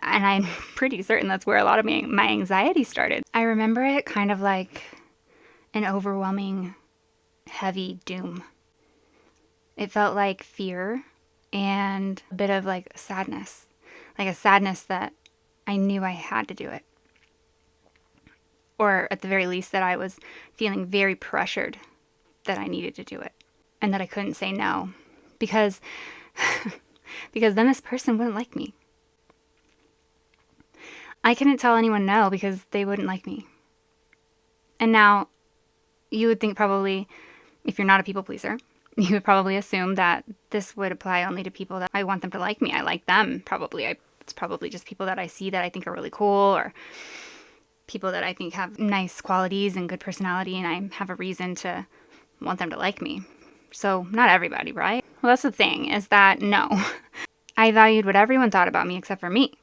And I'm pretty certain that's where a lot of my anxiety started. I remember it kind of like an overwhelming, heavy doom. It felt like fear and a bit of like sadness. Like a sadness that I knew I had to do it. Or at the very least that I was feeling very pressured that I needed to do it. And that I couldn't say no. Because then this person wouldn't like me. I couldn't tell anyone no because they wouldn't like me. And now, you would think probably, if you're not a people pleaser, you would probably assume that this would apply only to people that I want them to like me. I like them, probably. It's probably just people that I see that I think are really cool, or people that I think have nice qualities and good personality, and I have a reason to want them to like me. So, not everybody, right? Well, that's the thing, is that no. I valued what everyone thought about me except for me.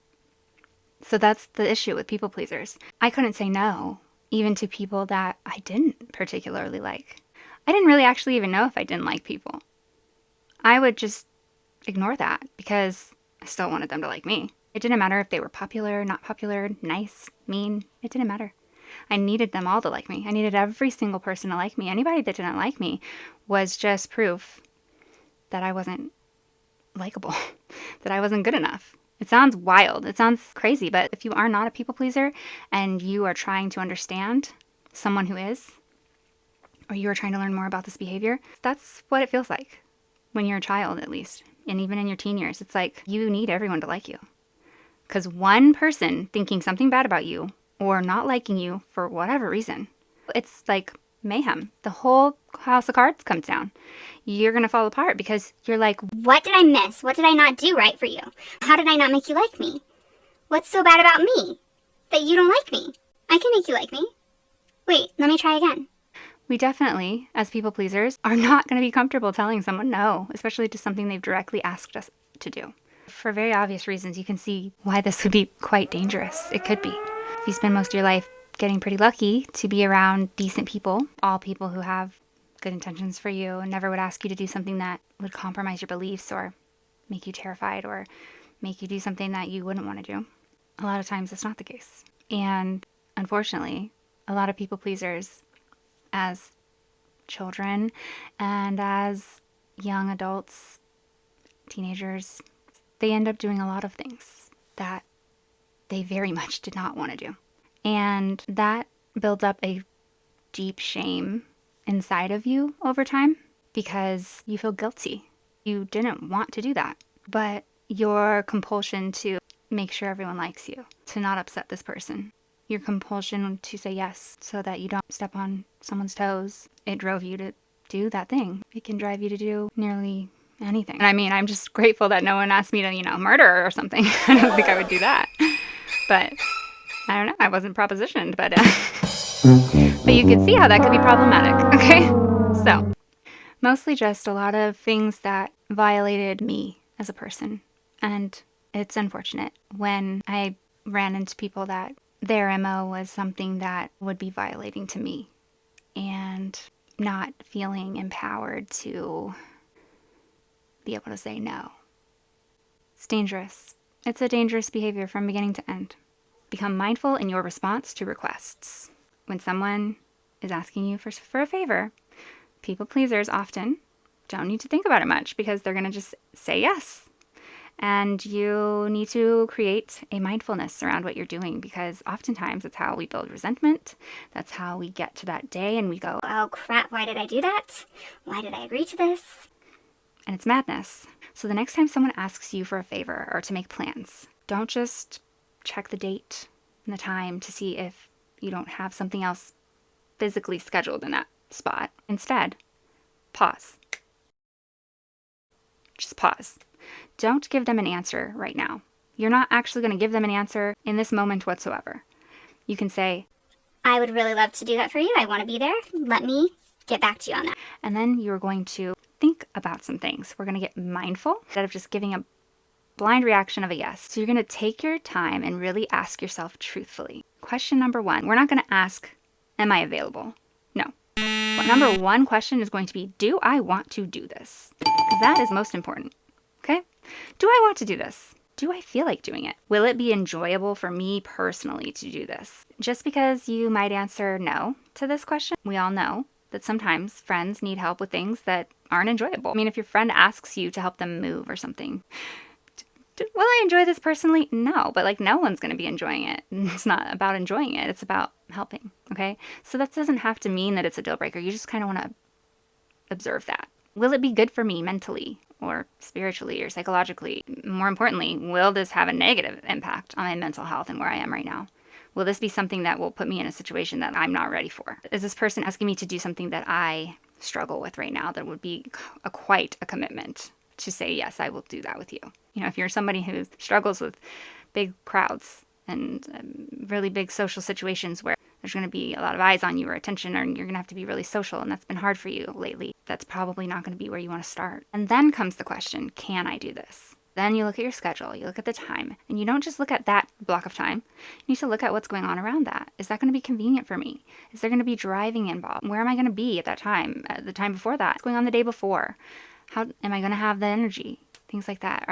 So that's the issue with people pleasers. I couldn't say no, even to people that I didn't particularly like. I didn't really actually even know if I didn't like people. I would just ignore that because I still wanted them to like me. It didn't matter if they were popular, not popular, nice, mean. It didn't matter. I needed them all to like me. I needed every single person to like me. Anybody that didn't like me was just proof that I wasn't likable, that I wasn't good enough. It sounds wild. It sounds crazy, but if you are not a people pleaser and you are trying to understand someone who is, or you are trying to learn more about this behavior, that's what it feels like when you're a child, at least. And even in your teen years, it's like you need everyone to like you. Because one person thinking something bad about you or not liking you for whatever reason, it's like mayhem. The whole house of cards comes down. You're going to fall apart because you're like, What did I miss? What did I not do right for you? How did I not make you like me? What's so bad about me that you don't like me? I can make you like me. Wait, let me try again. we definitely, as people pleasers, are not going to be comfortable telling someone no, especially to something they've directly asked us to do. For very obvious reasons, you can see why this would be quite dangerous. It could be. If you spend most of your life getting pretty lucky to be around decent people, all people who have good intentions for you and never would ask you to do something that would compromise your beliefs or make you terrified or make you do something that you wouldn't want to do. A lot of times it's not the case. And unfortunately, a lot of people pleasers as children and as young adults, teenagers, they end up doing a lot of things that they very much did not want to do. And that builds up a deep shame inside of you over time because you feel guilty. You didn't want to do that, but your compulsion to make sure everyone likes you, to not upset this person, your compulsion to say yes so that you don't step on someone's toes, it drove you to do that thing. It can drive you to do nearly anything. And I mean, I'm just grateful that no one asked me to, murder or something. I don't think I would do that. But I don't know. I wasn't propositioned, but you could see how that could be problematic. Okay. So mostly just a lot of things that violated me as a person. And it's unfortunate when I ran into people that their MO was something that would be violating to me and not feeling empowered to be able to say no. It's dangerous. It's a dangerous behavior from beginning to end. Become mindful in your response to requests. When someone is asking you for a favor, people pleasers often don't need to think about it much because they're going to just say yes. And you need to create a mindfulness around what you're doing, because oftentimes it's how we build resentment. That's how we get to that day and we go, Oh crap, why did I do that? Why did I agree to this? and it's madness. So the next time someone asks you for a favor or to make plans, don't just check the date and the time to see if you don't have something else physically scheduled in that spot. Instead, pause. Just pause. Don't give them an answer right now. You're not actually going to give them an answer in this moment whatsoever. You can say, I would really love to do that for you. I want to be there. Let me get back to you on that. and then you're going to think about some things. We're going to get mindful instead of just giving a blind reaction of a yes. So you're going to take your time and really ask yourself truthfully. Question number 1, we're not going to ask, am I available? No. Number 1 question is going to be, do I want to do this? Because that is most important. Okay? Do I want to do this? Do I feel like doing it? Will it be enjoyable for me personally to do this? Just because you might answer no to this question, we all know that sometimes friends need help with things that aren't enjoyable. I mean, if your friend asks you to help them move or something, will I enjoy this personally? No, but like no one's going to be enjoying it. It's not about enjoying it. It's about helping. Okay? So that doesn't have to mean that it's a deal breaker. You just kind of want to observe that. Will it be good for me mentally or spiritually or psychologically? More importantly, will this have a negative impact on my mental health and where I am right now? Will this be something that will put me in a situation that I'm not ready for? Is this person asking me to do something that I struggle with right now that would be quite a commitment to say, yes, I will do that with you? You know, if you're somebody who struggles with big crowds and really big social situations where there's going to be a lot of eyes on you or attention, or you're going to have to be really social, and that's been hard for you lately, that's probably not going to be where you want to start. And then comes the question, can I do this? Then you look at your schedule, you look at the time, and you don't just look at that block of time. You need to look at what's going on around that. Is that going to be convenient for me? Is there going to be driving involved? Where am I going to be at that time? The time before that? What's going on the day before? How am I going to have the energy? Things like that.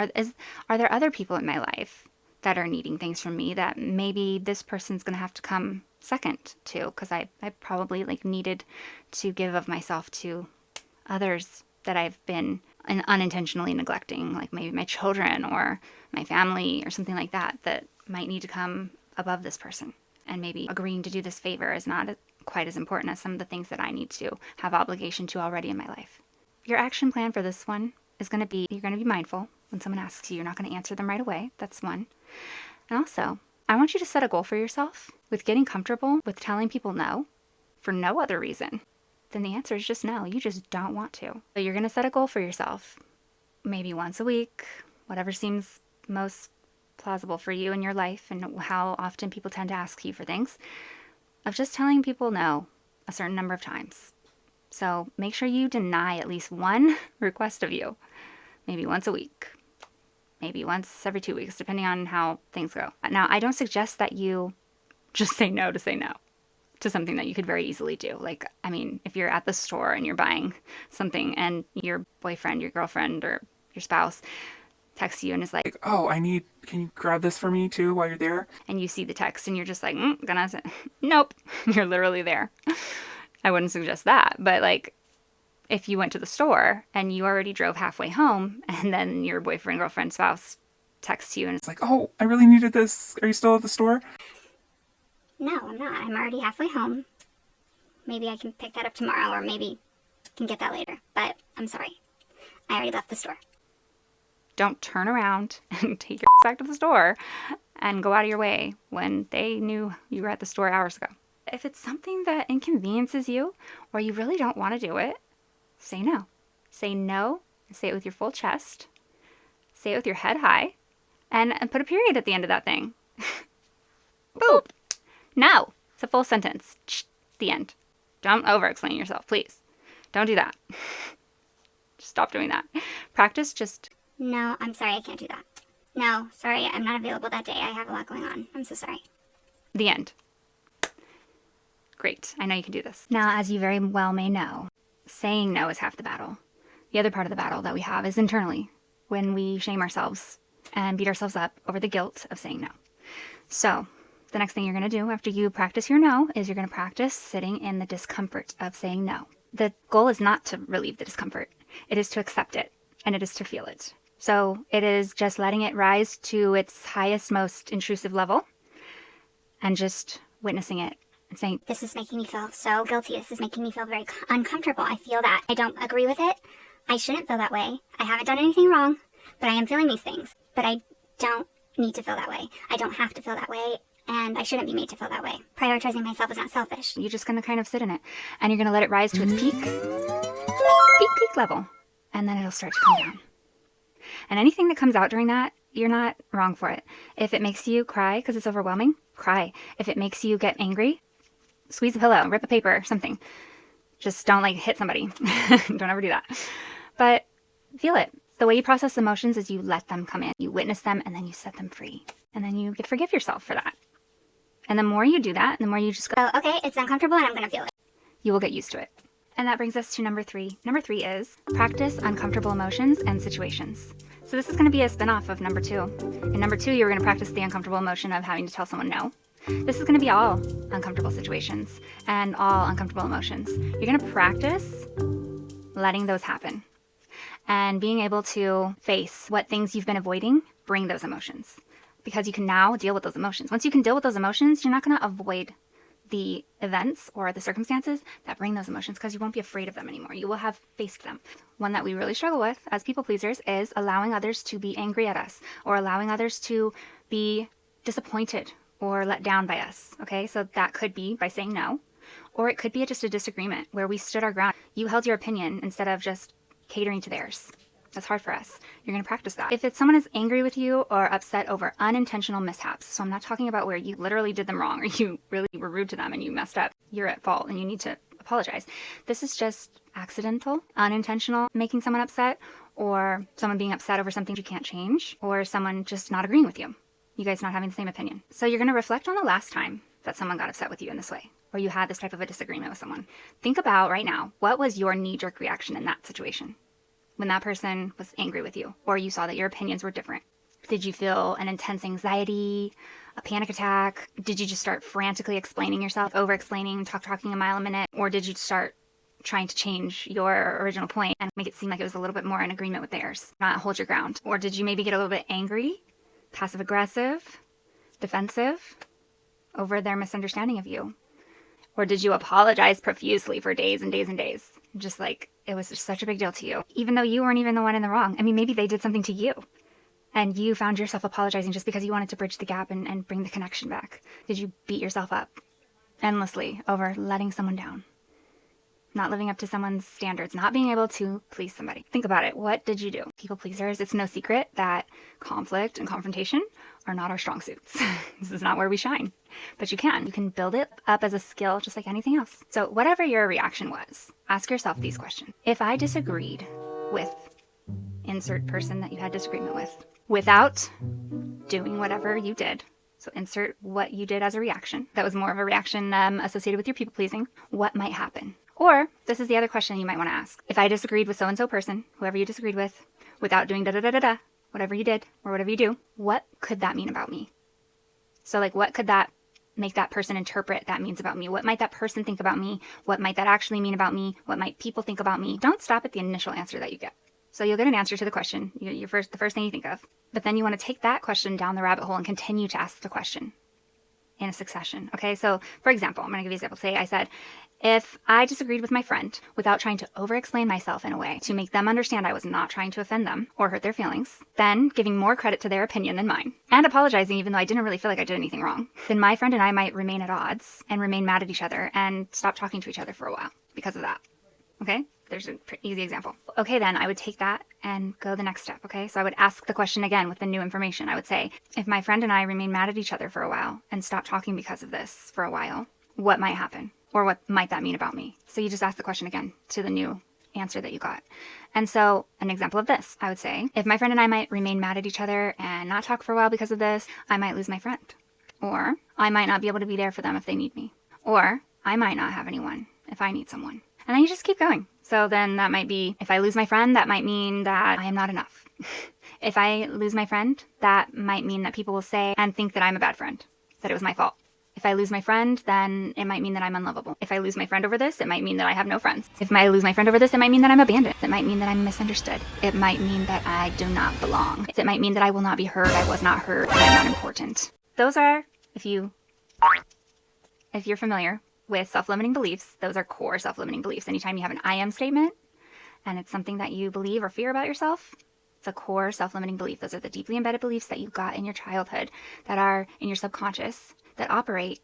Are there other people in my life that are needing things from me that maybe this person's going to have to come second to, because I probably needed to give of myself to others that I've been unintentionally neglecting, like maybe my children or my family or something like that, that might need to come above this person. And maybe agreeing to do this favor is not quite as important as some of the things that I need to have obligation to already in my life. Your action plan for this one is going to be, you're going to be mindful when someone asks you. You're not going to answer them right away. That's one. And also, I want you to set a goal for yourself with getting comfortable with telling people no for no other reason then the answer is just no. You just don't want to. So you're going to set a goal for yourself, maybe once a week, whatever seems most plausible for you in your life and how often people tend to ask you for things, of just telling people no a certain number of times. So make sure you deny at least one request of you, maybe once a week, maybe once every 2 weeks, depending on how things go. Now, I don't suggest that you just say no to something that you could very easily do. If you're at the store and you're buying something and your boyfriend, your girlfriend, or your spouse texts you and is like, oh, can you grab this for me too while you're there? And you see the text and you're just like, gonna say, nope, you're literally there. I wouldn't suggest that. But if you went to the store and you already drove halfway home and then your boyfriend, girlfriend, spouse texts you and It's like, oh, I really needed this. Are you still at the store? No, I'm not. I'm already halfway home. Maybe I can pick that up tomorrow, or maybe can get that later. But I'm sorry. I already left the store. Don't turn around and take your back to the store and go out of your way when they knew you were at the store hours ago. If it's something that inconveniences you or you really don't want to do it, say no. Say no, and say it with your full chest. Say it with your head high, and put a period at the end of that thing. Boop. No. It's a full sentence. The end. Don't over-explain yourself, please. Don't do that. Just stop doing that. Practice just... No, I'm sorry, I can't do that. No, sorry, I'm not available that day. I have a lot going on. I'm so sorry. The end. Great. I know you can do this. Now, as you very well may know, saying no is half the battle. The other part of the battle that we have is internally, when we shame ourselves and beat ourselves up over the guilt of saying no. So, the next thing you're going to do after you practice your no is you're going to practice sitting in the discomfort of saying no. The goal is not to relieve the discomfort. It is to accept it, and it is to feel it. So it is just letting it rise to its highest, most intrusive level and just witnessing it and saying, This is making me feel so guilty. This is making me feel very uncomfortable. I feel that. I don't agree with it. I shouldn't feel that way. I haven't done anything wrong, but I am feeling these things. But I don't need to feel that way. I don't have to feel that way, and I shouldn't be made to feel that way. Prioritizing myself is not selfish. you're just going to kind of sit in it and you're going to let it rise to its peak level. And then it'll start to come down. And anything that comes out during that, you're not wrong for it. If it makes you cry because it's overwhelming, cry. If it makes you get angry, squeeze a pillow, rip a paper, something. Just don't like hit somebody. Don't ever do that. But feel it. The way you process emotions is you let them come in, you witness them, and then you set them free. And then you forgive yourself for that. And the more you do that, the more you just go, Oh, okay, it's uncomfortable and I'm gonna feel it. you will get used to it. And that brings us to number 3. Number 3 is practice uncomfortable emotions and situations. So this is going to be a spin-off of number 2. In number 2, you're going to practice the uncomfortable emotion of having to tell someone no. This is going to be all uncomfortable situations and all uncomfortable emotions. You're going to practice letting those happen and being able to face what things you've been avoiding bring those emotions, because you can now deal with those emotions. Once you can deal with those emotions, you're not going to avoid the events or the circumstances that bring those emotions, because you won't be afraid of them anymore. You will have faced them. One that we really struggle with as people pleasers is allowing others to be angry at us or allowing others to be disappointed or let down by us. Okay, so that could be by saying no, or it could be just a disagreement where we stood our ground. You held your opinion instead of just catering to theirs. That's hard for us. You're going to practice that. If it's someone is angry with you or upset over unintentional mishaps, so I'm not talking about where you literally did them wrong or you really were rude to them and you messed up, you're at fault and you need to apologize. This is just accidental, unintentional, making someone upset, or someone being upset over something you can't change, or someone just not agreeing with you. You guys not having the same opinion. So you're going to reflect on the last time that someone got upset with you in this way, or you had this type of a disagreement with someone. Think about right now, what was your knee-jerk reaction in that situation? When that person was angry with you, or you saw that your opinions were different? Did you feel an intense anxiety, a panic attack? Did you just start frantically explaining yourself, over-explaining, talking a mile a minute? Or did you start trying to change your original point and make it seem like it was a little bit more in agreement with theirs, not hold your ground? Or did you maybe get a little bit angry, passive-aggressive, defensive over their misunderstanding of you? Or did you apologize profusely for days and days and days? Just like it was just such a big deal to you, even though you weren't even the one in the wrong. I mean, maybe they did something to you and you found yourself apologizing just because you wanted to bridge the gap and bring the connection back. Did you beat yourself up endlessly over letting someone down? Not living up to someone's standards, not being able to please somebody. Think about it. What did you do? People pleasers, it's no secret that conflict and confrontation are not our strong suits. This is not where we shine. But you can build it up as a skill just like anything else. So whatever your reaction was, ask yourself these questions. If I disagreed with insert person that you had disagreement with without doing whatever you did, so insert what you did as a reaction, that was more of a reaction associated with your people pleasing, what might happen? Or, this is the other question you might want to ask. If I disagreed with so-and-so person, whoever you disagreed with, without doing da-da-da-da-da, whatever you did or whatever you do, what could that mean about me? So like, what could that make that person interpret that means about me? What might that person think about me? What might that actually mean about me? What might people think about me? Don't stop at the initial answer that you get. So you'll get an answer to the question, the first thing you think of. But then you want to take that question down the rabbit hole and continue to ask the question in a succession. Okay, so for example, I'm going to give you an example. Say I said, if I disagreed with my friend without trying to over-explain myself in a way to make them understand I was not trying to offend them or hurt their feelings, then giving more credit to their opinion than mine, and apologizing even though I didn't really feel like I did anything wrong, then my friend and I might remain at odds and remain mad at each other and stop talking to each other for a while because of that. Okay? There's an easy example. Okay, then I would take that and go the next step, okay? So I would ask the question again with the new information. I would say, if my friend and I remain mad at each other for a while and stop talking because of this for a while, what might happen? Or what might that mean about me? So you just ask the question again to the new answer that you got. And so an example of this, I would say, if my friend and I might remain mad at each other and not talk for a while because of this, I might lose my friend. Or I might not be able to be there for them if they need me. Or I might not have anyone if I need someone. And then you just keep going. So then that might be, if I lose my friend, that might mean that I am not enough. If I lose my friend, that might mean that people will say and think that I'm a bad friend, that it was my fault. If I lose my friend, then it might mean that I'm unlovable. If I lose my friend over this, it might mean that I have no friends. If I lose my friend over this, it might mean that I'm abandoned. It might mean that I'm misunderstood. It might mean that I do not belong. It might mean that I will not be heard, I was not heard, and I'm not important. Those are, if you're familiar with self-limiting beliefs, those are core self-limiting beliefs. Anytime you have an I am statement and it's something that you believe or fear about yourself, it's a core self-limiting belief. Those are the deeply embedded beliefs that you got in your childhood, that are in your subconscious, that operate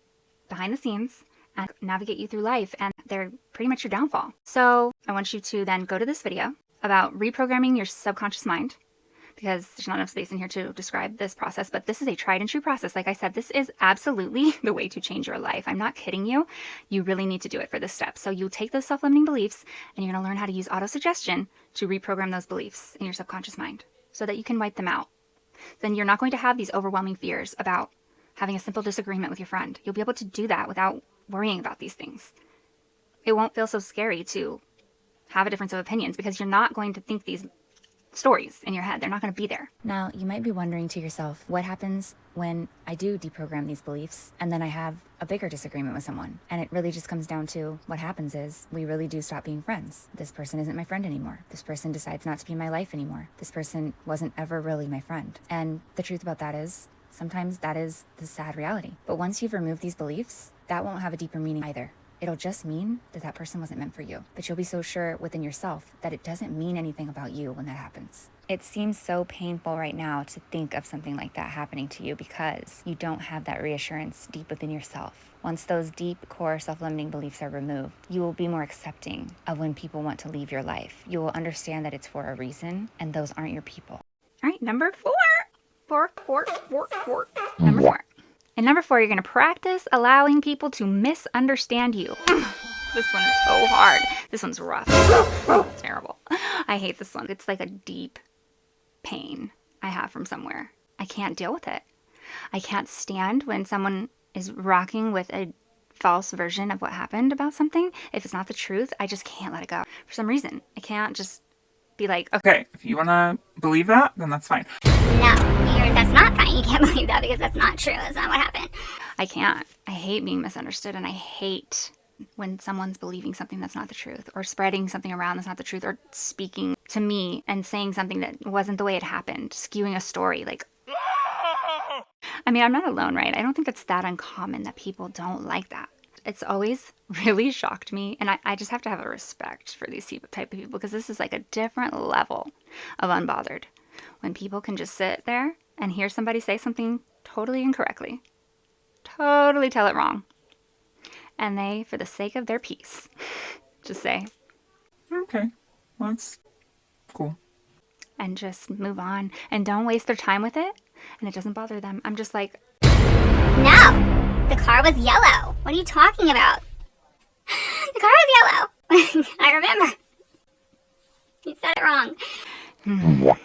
behind the scenes and navigate you through life, and they're pretty much your downfall. So I want you to then go to this video about reprogramming your subconscious mind, because there's not enough space in here to describe this process, but this is a tried and true process. Like I said, this is absolutely the way to change your life. I'm not kidding you. You really need to do it for this step. So you take those self-limiting beliefs and you're going to learn how to use auto-suggestion to reprogram those beliefs in your subconscious mind so that you can wipe them out. Then you're not going to have these overwhelming fears about having a simple disagreement with your friend. You'll be able to do that without worrying about these things. It won't feel so scary to have a difference of opinions because you're not going to think these stories in your head. They're not going to be there. Now, you might be wondering to yourself, what happens when I do deprogram these beliefs and then I have a bigger disagreement with someone? And it really just comes down to what happens is we really do stop being friends. This person isn't my friend anymore. This person decides not to be in my life anymore. This person wasn't ever really my friend. And the truth about that is, sometimes that is the sad reality. But once you've removed these beliefs, that won't have a deeper meaning either. It'll just mean that that person wasn't meant for you. But you'll be so sure within yourself that it doesn't mean anything about you when that happens. It seems so painful right now to think of something like that happening to you because you don't have that reassurance deep within yourself. Once those deep core self-limiting beliefs are removed, you will be more accepting of when people want to leave your life. You will understand that it's for a reason and those aren't your people. All right, number four. Number four. And number four, you're going to practice allowing people to misunderstand you. This one is so hard. This one's rough. It's terrible. I hate this one. It's like a deep pain I have from somewhere. I can't deal with it. I can't stand when someone is rocking with a false version of what happened about something. If it's not the truth, I just can't let it go. For some reason, I can't just be like, Okay, if you want to believe that, then that's fine. No, that's not fine. You can't believe that because that's not true. That's not what happened. I can't. I hate being misunderstood, and I hate when someone's believing something that's not the truth, or spreading something around that's not the truth, or speaking to me and saying something that wasn't the way it happened, skewing a story. Like, I mean, I'm not alone, right? I don't think it's that uncommon that people don't like that. It's always really shocked me, and I just have to have a respect for these type of people, because this is like a different level of unbothered. When people can just sit there and hear somebody say something totally incorrectly, totally tell it wrong, and they, for the sake of their peace, just say, Okay, well, that's cool. and just move on, and don't waste their time with it, and it doesn't bother them. I'm just like, No, the car was yellow. What are you talking about? The car was yellow. I remember. You said it wrong.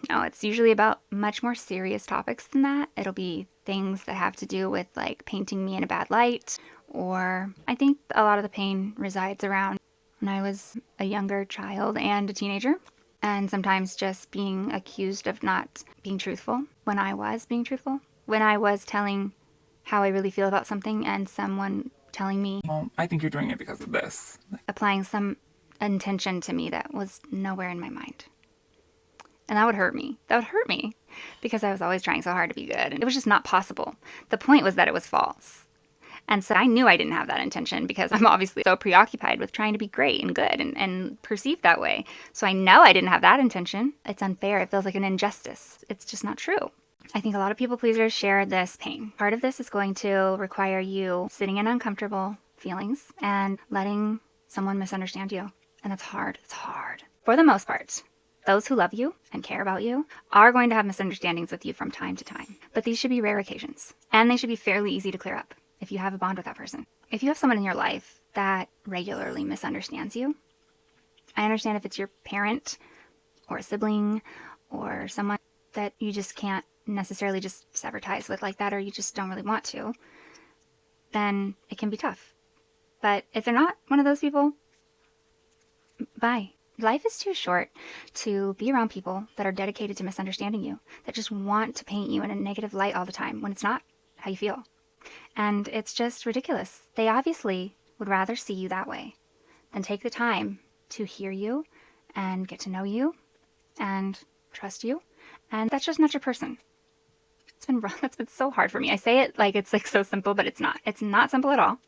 no, it's usually about much more serious topics than that. It'll be things that have to do with like painting me in a bad light, or I think a lot of the pain resides around when I was a younger child and a teenager, and sometimes just being accused of not being truthful when I was being truthful, when I was telling how I really feel about something, and someone telling me, Well, I think you're doing it because of this. applying some intention to me that was nowhere in my mind. And that would hurt me. That would hurt me because I was always trying so hard to be good, and it was just not possible. The point was that it was false. And so I knew I didn't have that intention because I'm obviously so preoccupied with trying to be great and good and perceived that way. So I know I didn't have that intention. It's unfair. It feels like an injustice. It's just not true. I think a lot of people pleasers share this pain. Part of this is going to require you sitting in uncomfortable feelings and letting someone misunderstand you. And it's hard. It's hard. For the most part, those who love you and care about you are going to have misunderstandings with you from time to time. But these should be rare occasions. And they should be fairly easy to clear up if you have a bond with that person. If you have someone in your life that regularly misunderstands you, I understand if it's your parent or a sibling or someone that you just can't necessarily just sever ties with like that, or you just don't really want to, then it can be tough. But if they're not one of those people, bye. Life is too short to be around people that are dedicated to misunderstanding you, that just want to paint you in a negative light all the time when it's not how you feel. And it's just ridiculous. They obviously would rather see you that way than take the time to hear you and get to know you and trust you. And that's just not your person. It's been wrong. It's been so hard for me. I say it like it's like so simple, but it's not. It's not simple at all.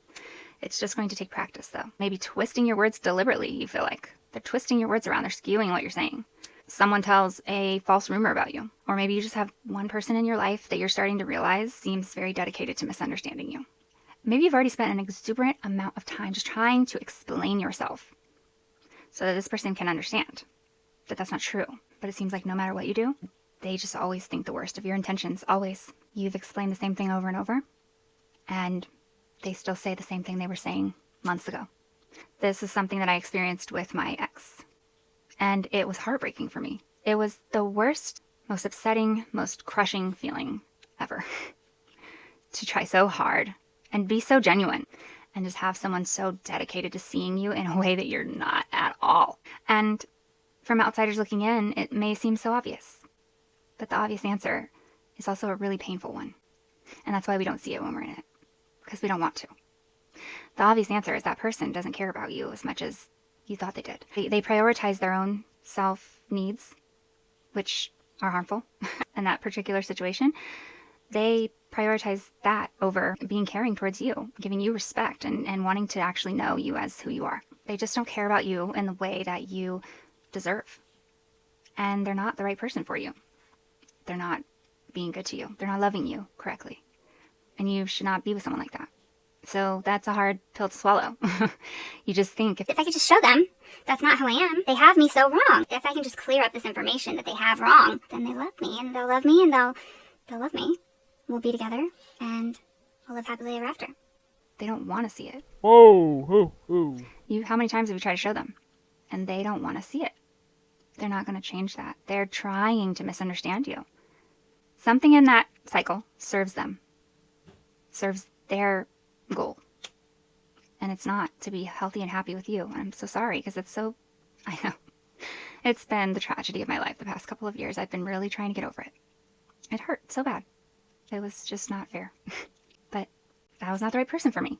It's just going to take practice though. Maybe twisting your words deliberately, you feel like. They're twisting your words around. They're skewing what you're saying. Someone tells a false rumor about you. Or maybe you just have one person in your life that you're starting to realize seems very dedicated to misunderstanding you. Maybe you've already spent an exuberant amount of time just trying to explain yourself so that this person can understand that that's not true. But it seems like no matter what you do, they just always think the worst of your intentions. Always. You've explained the same thing over and over, and they still say the same thing they were saying months ago. This is something that I experienced with my ex. And it was heartbreaking for me. It was the worst, most upsetting, most crushing feeling ever. To try so hard and be so genuine and just have someone so dedicated to seeing you in a way that you're not at all. And from outsiders looking in, it may seem so obvious. But the obvious answer is also a really painful one. And that's why we don't see it when we're in it. Because we don't want to. The obvious answer is that person doesn't care about you as much as you thought they did. They prioritize their own self-needs, which are harmful in that particular situation. They prioritize that over being caring towards you, giving you respect and wanting to actually know you as who you are. They just don't care about you in the way that you deserve. And they're not the right person for you. They're not being good to you. They're not loving you correctly. And you should not be with someone like that. So that's a hard pill to swallow. You just think, If I could just show them that's not who I am, they have me so wrong. If I can just clear up this information that they have wrong, then they love me, and they'll love me, and they'll love me. We'll be together, and we'll live happily ever after. they don't want to see it. Whoa, whoa. How many times have you tried to show them? And they don't want to see it. They're not going to change that. They're trying to misunderstand you. Something in that cycle serves them, serves their goal. And it's not to be healthy and happy with you. And I'm so sorry because I know. It's been the tragedy of my life the past couple of years. I've been really trying to get over it. It hurt so bad. It was just not fair. But that was not the right person for me.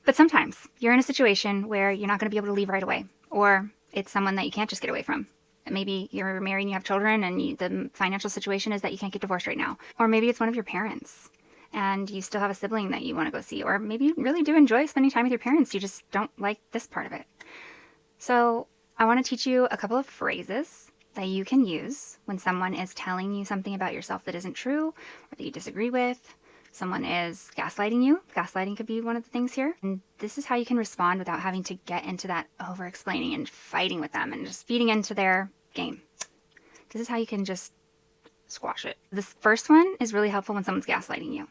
But sometimes you're in a situation where you're not going to be able to leave right away. Or it's someone that you can't just get away from. Maybe you're married and you have children and the financial situation is that you can't get divorced right now. Or maybe it's one of your parents and you still have a sibling that you want to go see. Or maybe you really do enjoy spending time with your parents. You just don't like this part of it. So I want to teach you a couple of phrases that you can use when someone is telling you something about yourself that isn't true or that you disagree with. Someone is gaslighting you. Gaslighting could be one of the things here. And this is how you can respond without having to get into that over-explaining and fighting with them and just feeding into their game. This is how you can just squash it. This first one is really helpful when someone's gaslighting you.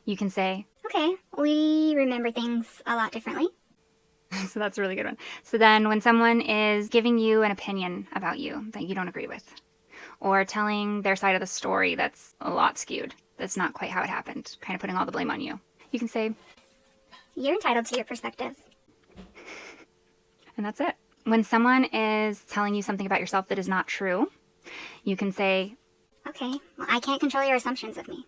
You can say, Okay, we remember things a lot differently. so that's a really good one. So then when someone is giving you an opinion about you that you don't agree with, or telling their side of the story that's a lot skewed, that's not quite how it happened, kind of putting all the blame on you, you can say, You're entitled to your perspective. and that's it. When someone is telling you something about yourself that is not true, you can say, Okay, well, I can't control your assumptions of me.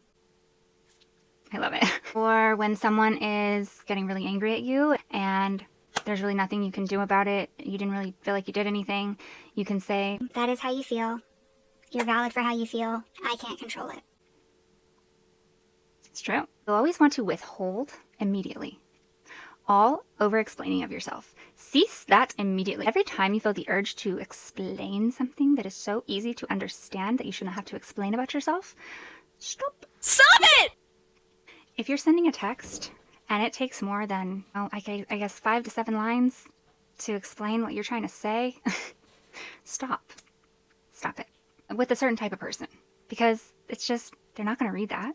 I love it. Or when someone is getting really angry at you and there's really nothing you can do about it, you didn't really feel like you did anything, you can say, That is how you feel. You're valid for how you feel. I can't control it. it's true. You'll always want to withhold immediately. All over-explaining of yourself. Cease that immediately. Every time you feel the urge to explain something that is so easy to understand that you shouldn't have to explain about yourself, stop. Stop it! If you're sending a text and it takes more than, I guess 5 to 7 lines to explain what you're trying to say, stop. Stop it. With a certain type of person. Because it's just, they're not going to read that.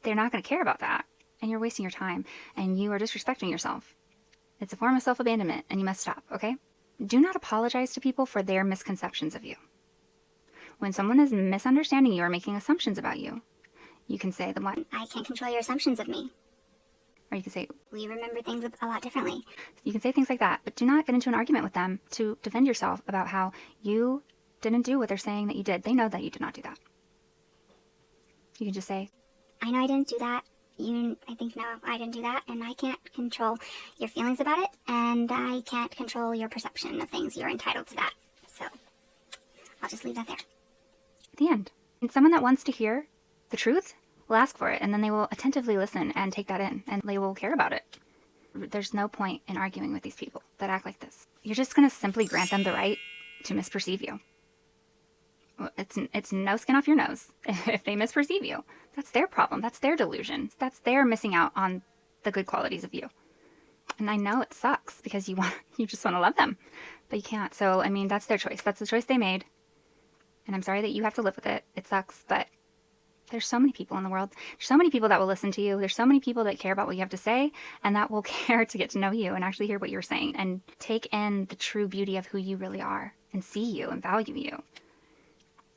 They're not going to care about that. And you're wasting your time. And you are disrespecting yourself. It's a form of self-abandonment and you must stop, okay? Do not apologize to people for their misconceptions of you. When someone is misunderstanding you or making assumptions about you, you can say the one. I can't control your assumptions of me. Or you can say, We remember things a lot differently. you can say things like that, but do not get into an argument with them to defend yourself about how you didn't do what they're saying that you did. They know that you did not do that. You can just say, I know I didn't do that. you, I think, know I didn't do that, and I can't control your feelings about it, and I can't control your perception of things. You're entitled to that. So I'll just leave that there. The end. And someone that wants to hear the truth will ask for it, and then they will attentively listen and take that in, and they will care about it. There's no point in arguing with these people that act like this. You're just going to simply grant them the right to misperceive you. It's no skin off your nose if they misperceive you. That's their problem. That's their delusion. That's their missing out on the good qualities of you. And I know it sucks because you just want to love them, but you can't. So, I mean, that's their choice. That's the choice they made. And I'm sorry that you have to live with it. It sucks, but there's so many people in the world. There's so many people that will listen to you. There's so many people that care about what you have to say and that will care to get to know you and actually hear what you're saying and take in the true beauty of who you really are and see you and value you.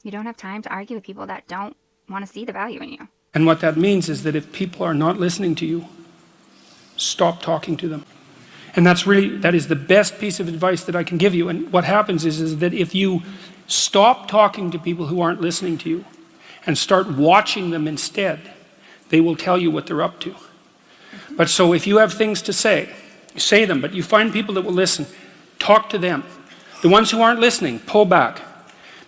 You don't have time to argue with people that don't want to see the value in you. And what that means is that if people are not listening to you, stop talking to them. And that is the best piece of advice that I can give you. And what happens is that if you stop talking to people who aren't listening to you and start watching them instead, they will tell you what they're up to. But so if you have things to say, you say them, but you find people that will listen, talk to them. The ones who aren't listening, pull back.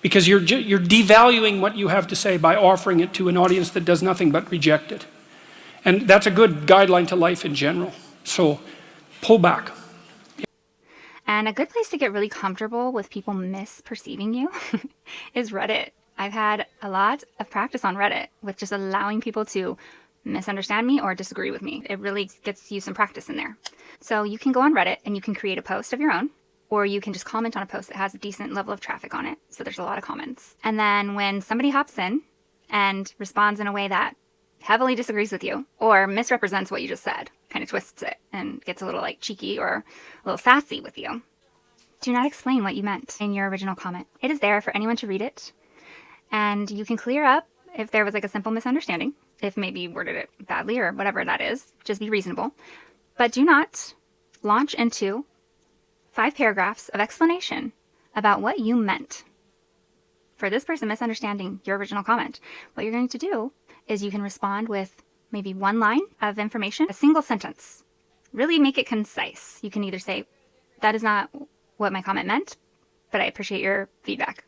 Because you're devaluing what you have to say by offering it to an audience that does nothing but reject it. And that's a good guideline to life in general. So pull back. And a good place to get really comfortable with people misperceiving you is Reddit. I've had a lot of practice on Reddit with just allowing people to misunderstand me or disagree with me. It really gets you some practice in there. So you can go on Reddit and you can create a post of your own, or you can just comment on a post that has a decent level of traffic on it. So there's a lot of comments. And then when somebody hops in and responds in a way that heavily disagrees with you or misrepresents what you just said, kind of twists it and gets a little like cheeky or a little sassy with you, do not explain what you meant in your original comment. It is there for anyone to read it. And you can clear up if there was like a simple misunderstanding, if maybe you worded it badly or whatever that is. Just be reasonable. But do not launch into 5 paragraphs of explanation about what you meant for this person misunderstanding your original comment. What you're going to do is you can respond with maybe 1 line of information, a single sentence. Really make it concise. You can either say, that is not what my comment meant, but I appreciate your feedback.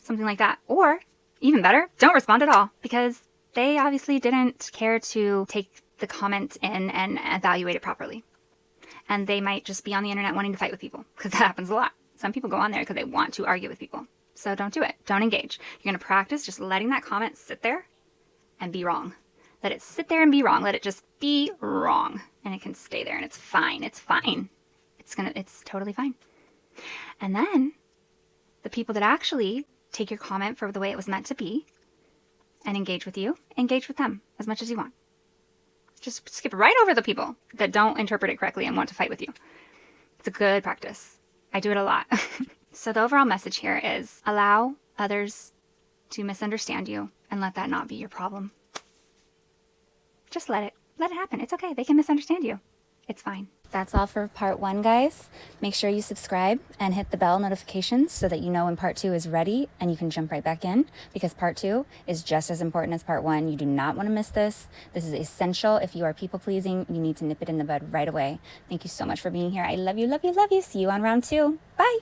Something like that. Or, even better, don't respond at all, because they obviously didn't care to take the comment in and evaluate it properly. And they might just be on the internet wanting to fight with people, because that happens a lot. Some people go on there because they want to argue with people. So don't do it. Don't engage. You're going to practice just letting that comment sit there and be wrong. Let it sit there and be wrong. Let it just be wrong. And it can stay there and it's fine. It's fine. It's totally fine. And then the people that actually take your comment for the way it was meant to be and engage with you, engage with them as much as you want. Just skip right over the people that don't interpret it correctly and want to fight with you. It's a good practice. I do it a lot. So the overall message here is allow others to misunderstand you and let that not be your problem. Just let it happen. It's okay. They can misunderstand you. It's fine. That's all for part 1, guys. Make sure you subscribe and hit the bell notifications so that you know when part 2 is ready and you can jump right back in, because part 2 is just as important as part 1. You do not want to miss this. This is essential. If you are people pleasing, you need to nip it in the bud right away. Thank you so much for being here. I love you, love you, love you. See you on round 2. Bye.